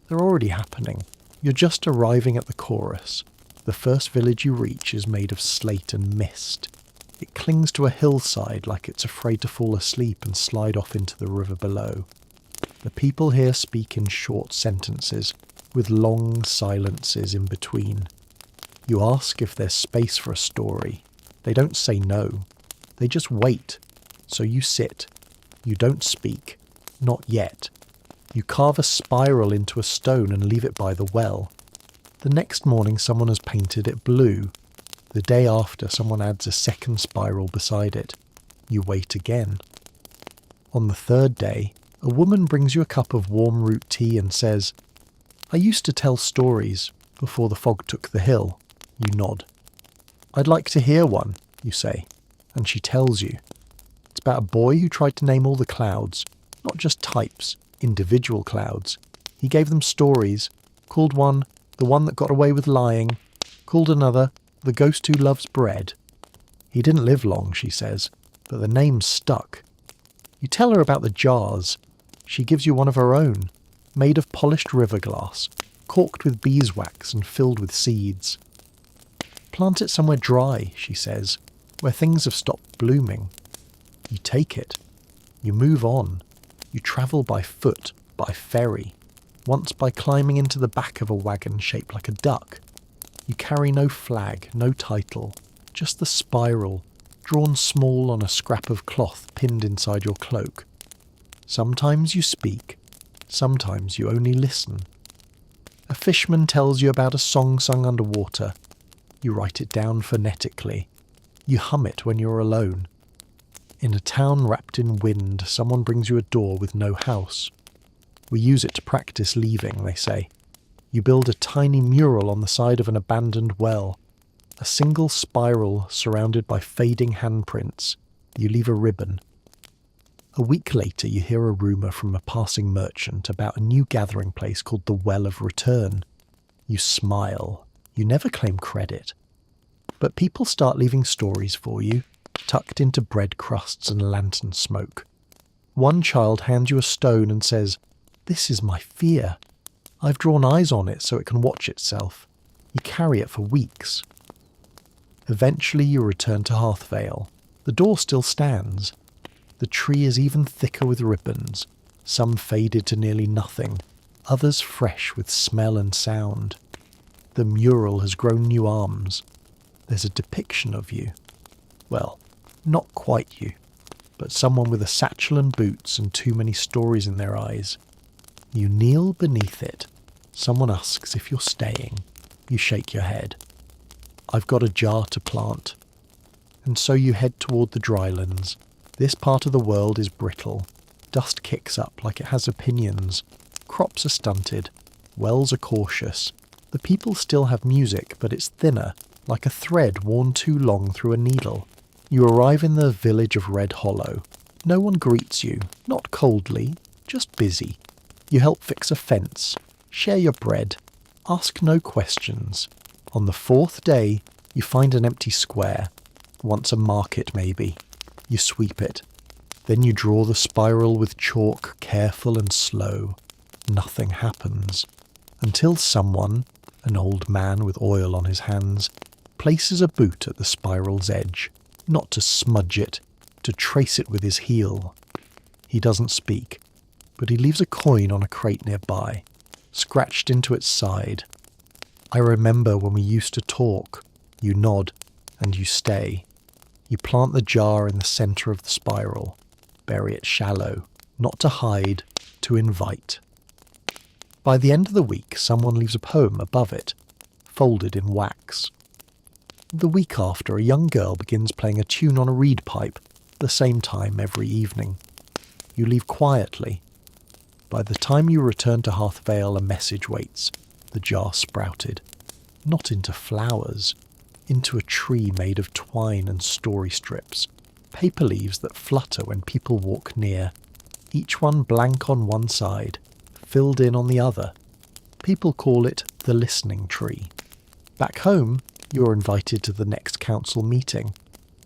They're already happening. You're just arriving at the chorus. The first village you reach is made of slate and mist. It clings to a hillside like it's afraid to fall asleep and slide off into the river below. The people here speak in short sentences, with long silences in between. You ask if there's space for a story. They don't say no. They just wait. So you sit. You don't speak. Not yet. You carve a spiral into a stone and leave it by the well. The next morning someone has painted it blue. The day after someone adds a second spiral beside it. You wait again. On the third day, a woman brings you a cup of warm root tea and says, "I used to tell stories before the fog took the hill." You nod. "I'd like to hear one," you say, and she tells you. It's about a boy who tried to name all the clouds, not just types, individual clouds. He gave them stories, called one "The One That Got Away with Lying," called another "The Ghost Who Loves Bread." He didn't live long, she says, but the name stuck. You tell her about the jars. She gives you one of her own, made of polished river glass, corked with beeswax and filled with seeds. "Plant it somewhere dry," she says, "where things have stopped blooming." You take it. You move on. You travel by foot, by ferry, once by climbing into the back of a wagon shaped like a duck. You carry no flag, no title, just the spiral, drawn small on a scrap of cloth pinned inside your cloak. Sometimes you speak, sometimes you only listen. A fisherman tells you about a song sung underwater. You write it down phonetically. You hum it when you're alone. In a town wrapped in wind, someone brings you a door with no house. We use it to practice leaving, they say. You build a tiny mural on the side of an abandoned well. A single spiral surrounded by fading handprints. You leave a ribbon. A week later, you hear a rumour from a passing merchant about a new gathering place called the Well of Return. You smile. You never claim credit. But people start leaving stories for you, tucked into bread crusts and lantern smoke. One child hands you a stone and says, "This is my fear. I've drawn eyes on it so it can watch itself." You carry it for weeks. Eventually you return to Hearthvale. The door still stands. The tree is even thicker with ribbons, some faded to nearly nothing, others fresh with smell and sound. The mural has grown new arms. There's a depiction of you. Well, not quite you, but someone with a satchel and boots and too many stories in their eyes. You kneel beneath it. Someone asks if you're staying. You shake your head. "I've got a jar to plant." And so you head toward the drylands. This part of the world is brittle. Dust kicks up like it has opinions. Crops are stunted. Wells are cautious. The people still have music, but it's thinner, like a thread worn too long through a needle. You arrive in the village of Red Hollow. No one greets you, not coldly, just busy. You help fix a fence, share your bread, ask no questions. On the fourth day, you find an empty square. Once a market, maybe. You sweep it. Then you draw the spiral with chalk, careful and slow. Nothing happens. Until someone, an old man with oil on his hands, places a boot at the spiral's edge. Not to smudge it, to trace it with his heel. He doesn't speak, but he leaves a coin on a crate nearby, scratched into its side. "I remember when we used to talk." You nod, and you stay. You plant the jar in the centre of the spiral, bury it shallow, not to hide, to invite. By the end of the week, someone leaves a poem above it, folded in wax. The week after, a young girl begins playing a tune on a reed pipe, the same time every evening. You leave quietly. By the time you return to Hearthvale, a message waits. The jar sprouted. Not into flowers, into a tree made of twine and story strips, paper leaves that flutter when people walk near, each one blank on one side, filled in on the other. People call it the listening tree. Back home, you're invited to the next council meeting.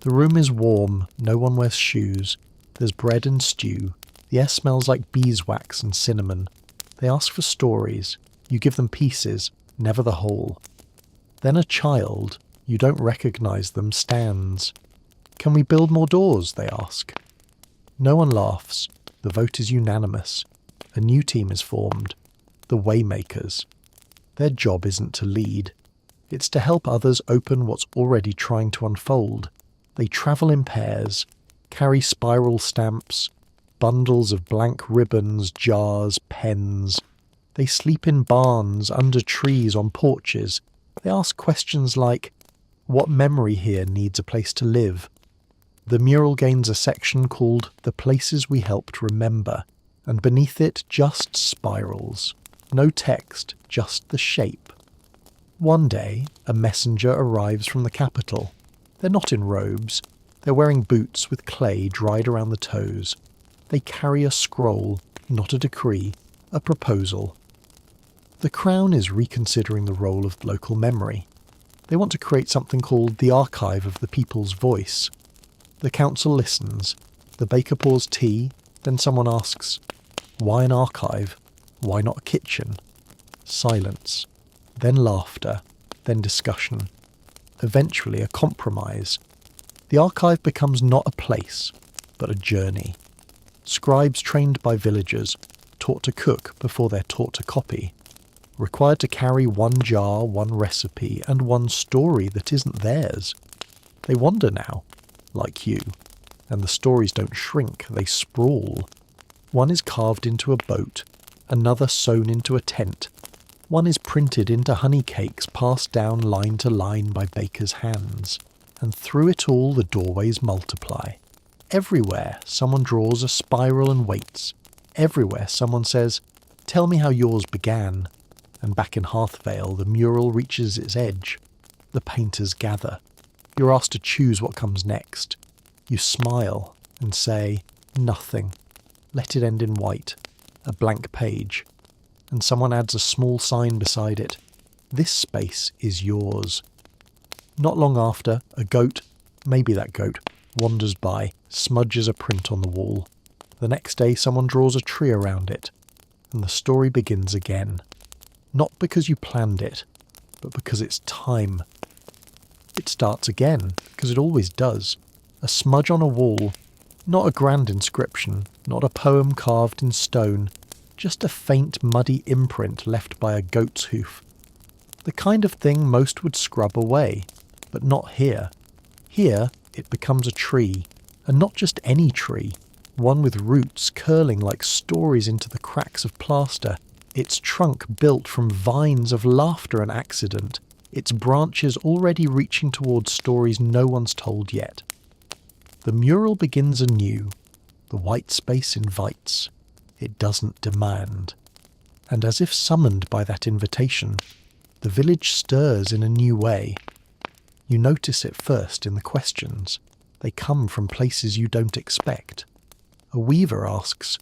The room is warm, no one wears shoes, there's bread and stew, the air smells like beeswax and cinnamon. They ask for stories, you give them pieces, never the whole. Then a child, you don't recognise them, stands. "Can we build more doors?" they ask. No one laughs, the vote is unanimous. A new team is formed, the Waymakers. Their job isn't to lead. It's to help others open what's already trying to unfold. They travel in pairs, carry spiral stamps, bundles of blank ribbons, jars, pens. They sleep in barns, under trees, on porches. They ask questions like, what memory here needs a place to live? The mural gains a section called The Places We Helped Remember, and beneath it just spirals. No text, just the shape. One day, a messenger arrives from the capital. They're not in robes. They're wearing boots with clay dried around the toes. They carry a scroll, not a decree, a proposal. The Crown is reconsidering the role of local memory. They want to create something called the Archive of the People's Voice. The council listens. The baker pours tea. Then someone asks, "Why an archive? Why not a kitchen?" Silence. Then laughter. Then discussion. Eventually a compromise. The archive becomes not a place, but a journey. Scribes trained by villagers, taught to cook before they're taught to copy. Required to carry one jar, one recipe, and one story that isn't theirs. They wander now, like you, and the stories don't shrink, they sprawl. One is carved into a boat, another sewn into a tent. One is printed into honey cakes passed down line to line by bakers' hands. And through it all the doorways multiply. Everywhere someone draws a spiral and waits. Everywhere someone says, "Tell me how yours began." And back in Hearthvale, the mural reaches its edge. The painters gather. You're asked to choose what comes next. You smile and say, "Nothing. Let it end in white. A blank page." And someone adds a small sign beside it. "This space is yours." Not long after, a goat, maybe that goat, wanders by, smudges a print on the wall. The next day someone draws a tree around it, and the story begins again. Not because you planned it, but because it's time. It starts again, because it always does. A smudge on a wall, not a grand inscription, not a poem carved in stone, just a faint muddy imprint left by a goat's hoof. The kind of thing most would scrub away, but not here. Here, it becomes a tree, and not just any tree, one with roots curling like stories into the cracks of plaster, its trunk built from vines of laughter and accident, its branches already reaching towards stories no one's told yet. The mural begins anew. The white space invites. It doesn't demand. And as if summoned by that invitation, the village stirs in a new way. You notice it first in the questions. They come from places you don't expect. A weaver asks,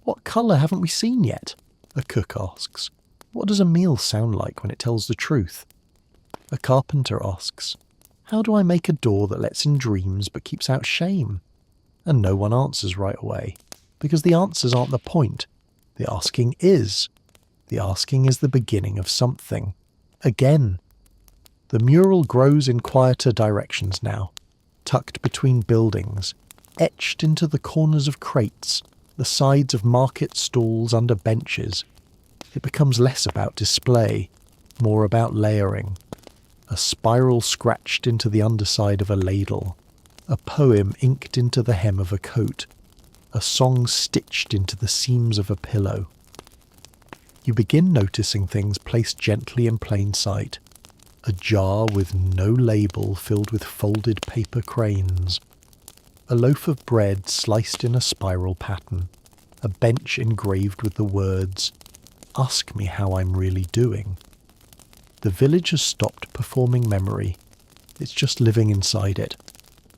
"What colour haven't we seen yet?" A cook asks, "What does a meal sound like when it tells the truth?" A carpenter asks, "How do I make a door that lets in dreams but keeps out shame?" And no one answers right away, because the answers aren't the point. The asking is. The asking is the beginning of something. Again. The mural grows in quieter directions now, tucked between buildings, etched into the corners of crates, the sides of market stalls under benches. It becomes less about display, more about layering. A spiral scratched into the underside of a ladle, a poem inked into the hem of a coat, a song stitched into the seams of a pillow. You begin noticing things placed gently in plain sight. A jar with no label filled with folded paper cranes. A loaf of bread sliced in a spiral pattern. A bench engraved with the words, "Ask me how I'm really doing." The village has stopped performing memory. It's just living inside it.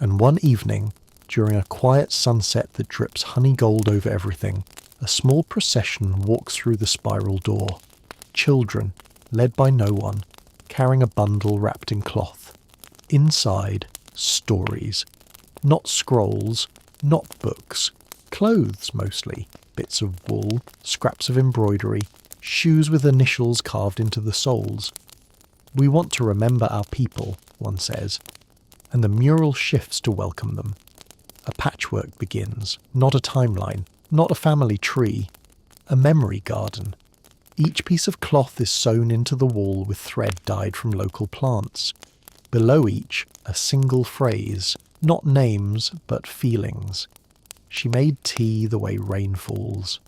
And one evening, during a quiet sunset that drips honey gold over everything, a small procession walks through the spiral door. Children, led by no one, carrying a bundle wrapped in cloth. Inside, stories. Not scrolls, not books. Clothes, mostly. Bits of wool, scraps of embroidery, shoes with initials carved into the soles. "We want to remember our people," one says, and the mural shifts to welcome them. A patchwork begins, not a timeline, not a family tree, a memory garden. Each piece of cloth is sewn into the wall with thread dyed from local plants. Below each, a single phrase, not names, but feelings. She made tea the way rain falls.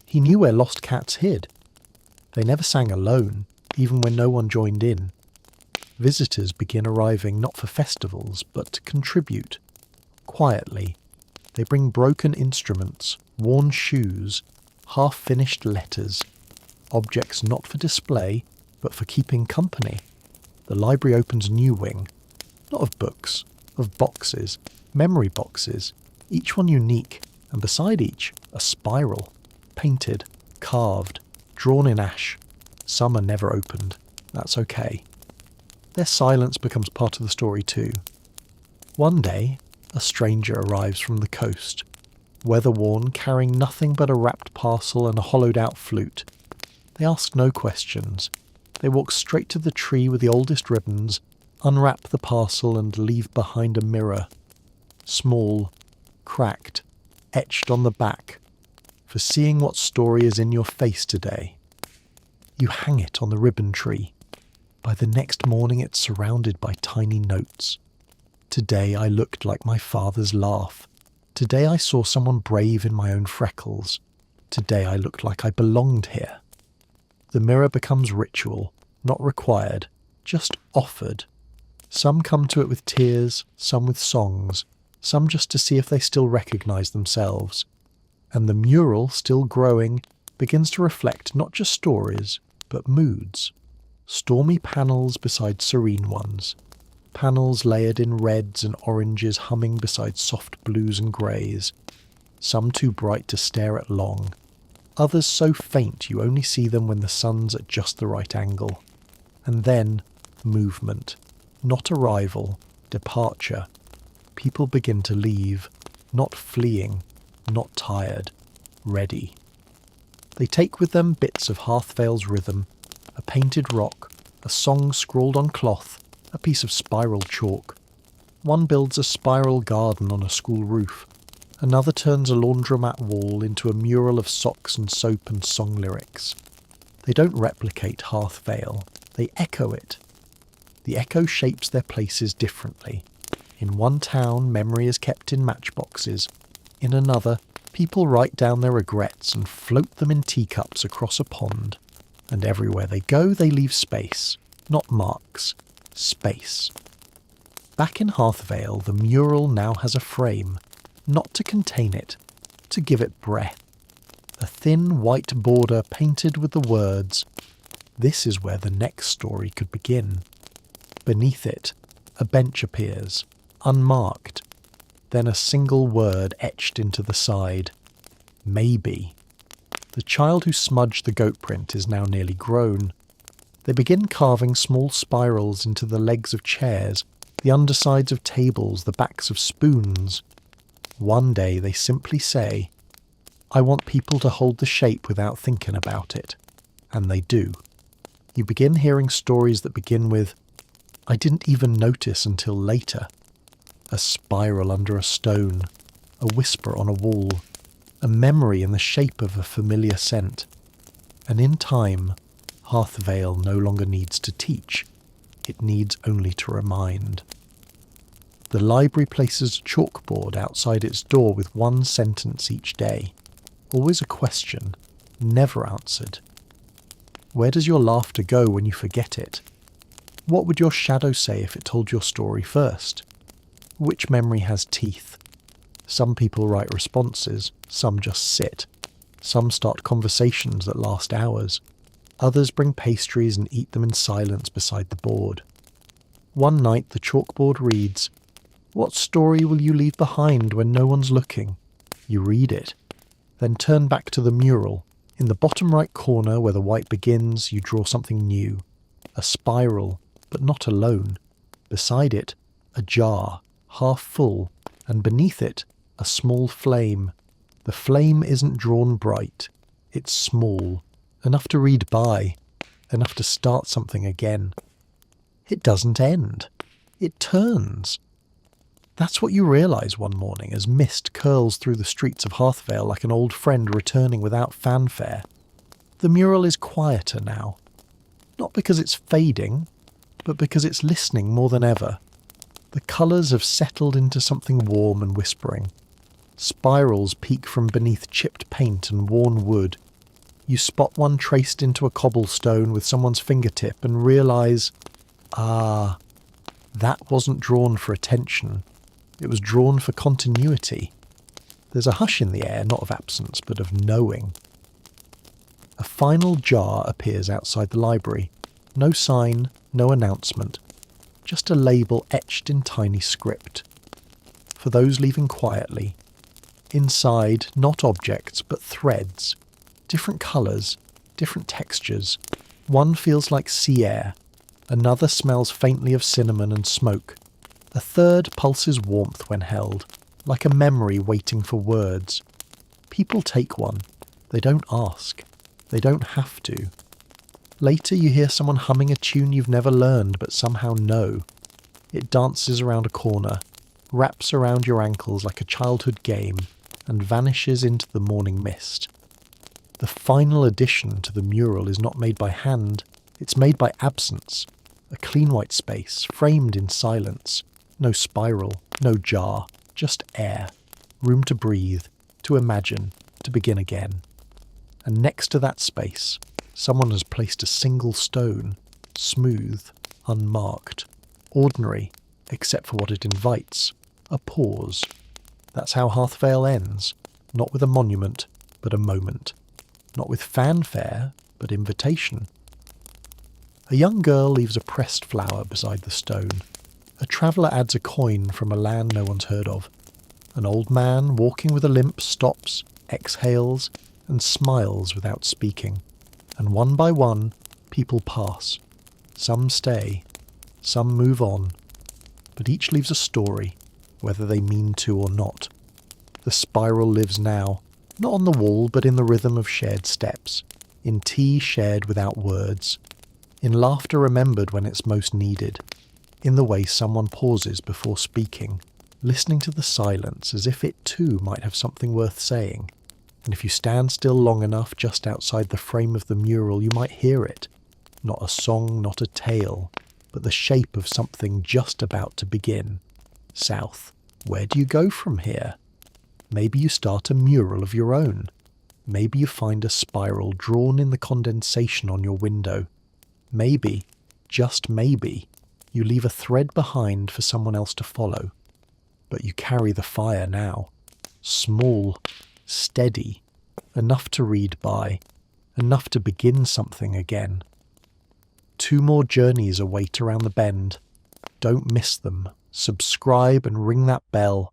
He knew where lost cats hid. They never sang alone, even when no one joined in. Visitors begin arriving not for festivals, but to contribute. Quietly, they bring broken instruments, worn shoes, half-finished letters, objects not for display, but for keeping company. The library opens a new wing, not of books, of boxes, memory boxes, each one unique, and beside each, a spiral, painted, carved, drawn in ash. Some are never opened. That's okay. Their silence becomes part of the story too. One day, a stranger arrives from the coast, weather-worn, carrying nothing but a wrapped parcel and a hollowed-out flute. They ask no questions. They walk straight to the tree with the oldest ribbons, unwrap the parcel and leave behind a mirror. Small, cracked, etched on the back, for seeing what story is in your face today. You hang it on the ribbon tree. By the next morning it's surrounded by tiny notes. Today I looked like my father's laugh. Today I saw someone brave in my own freckles. Today I looked like I belonged here. The mirror becomes ritual, not required, just offered. Some come to it with tears, some with songs, some just to see if they still recognise themselves. And the mural, still growing, begins to reflect not just stories, but moods. Stormy panels beside serene ones. Panels layered in reds and oranges humming beside soft blues and greys. Some too bright to stare at long. Others so faint you only see them when the sun's at just the right angle. And then, movement. Not arrival, departure. People begin to leave, not fleeing, not tired, ready. They take with them bits of Hearthvale's rhythm, a painted rock, a song scrawled on cloth, a piece of spiral chalk. One builds a spiral garden on a school roof. Another turns a laundromat wall into a mural of socks and soap and song lyrics. They don't replicate Hearthvale, they echo it. The echo shapes their places differently. In one town, memory is kept in matchboxes. In another, people write down their regrets and float them in teacups across a pond. And everywhere they go, they leave space. Not marks. Space. Back in Hearthvale, the mural now has a frame. Not to contain it, to give it breath. A thin white border painted with the words, "This is where the next story could begin." Beneath it, a bench appears, unmarked. Then a single word etched into the side. Maybe. The child who smudged the goat print is now nearly grown. They begin carving small spirals into the legs of chairs, the undersides of tables, the backs of spoons. One day they simply say, "I want people to hold the shape without thinking about it." And they do. You begin hearing stories that begin with, "I didn't even notice until later." A spiral under a stone, a whisper on a wall, a memory in the shape of a familiar scent. And in time, Hearthvale no longer needs to teach. It needs only to remind. The library places a chalkboard outside its door with one sentence each day. Always a question, never answered. Where does your laughter go when you forget it? What would your shadow say if it told your story first? Which memory has teeth? Some people write responses, some just sit. Some start conversations that last hours. Others bring pastries and eat them in silence beside the board. One night the chalkboard reads, "What story will you leave behind when no one's looking?" You read it. Then turn back to the mural. In the bottom right corner where the white begins, you draw something new. A spiral, but not alone. Beside it, a jar, half full, and beneath it, a small flame. The flame isn't drawn bright. It's small, enough to read by, enough to start something again. It doesn't end. It turns. That's what you realise one morning as mist curls through the streets of Hearthvale like an old friend returning without fanfare. The mural is quieter now. Not because it's fading, but because it's listening more than ever. The colours have settled into something warm and whispering. Spirals peek from beneath chipped paint and worn wood. You spot one traced into a cobblestone with someone's fingertip and realise, that wasn't drawn for attention. It was drawn for continuity. There's a hush in the air, not of absence, but of knowing. A final jar appears outside the library. No sign, no announcement. Just a label etched in tiny script. For those leaving quietly. Inside, not objects, but threads. Different colours, different textures. One feels like sea air. Another smells faintly of cinnamon and smoke. A third pulses warmth when held, like a memory waiting for words. People take one. They don't ask. They don't have to. Later you hear someone humming a tune you've never learned but somehow know. It dances around a corner, wraps around your ankles like a childhood game, and vanishes into the morning mist. The final addition to the mural is not made by hand, it's made by absence. A clean white space, framed in silence. No spiral, no jar, just air. Room to breathe, to imagine, to begin again. And next to that space, someone has placed a single stone, smooth, unmarked, ordinary, except for what it invites. a pause. That's how Hearthvale ends, not with a monument, but a moment. Not with fanfare, but invitation. A young girl leaves a pressed flower beside the stone. A traveller adds a coin from a land no one's heard of. An old man, walking with a limp, stops, exhales, and smiles without speaking. And one by one, people pass. Some stay, some move on, but each leaves a story, whether they mean to or not. The spiral lives now, not on the wall, but in the rhythm of shared steps, in tea shared without words, in laughter remembered when it's most needed, in the way someone pauses before speaking, listening to the silence as if it too might have something worth saying. And if you stand still long enough just outside the frame of the mural, you might hear it. Not a song, not a tale, but the shape of something just about to begin. South, where do you go from here? Maybe you start a mural of your own. Maybe you find a spiral drawn in the condensation on your window. Maybe, just maybe, you leave a thread behind for someone else to follow. But you carry the fire now. Small, steady, enough to read by, enough to begin something again. 2 more journeys await around the bend. Don't miss them. Subscribe and ring that bell.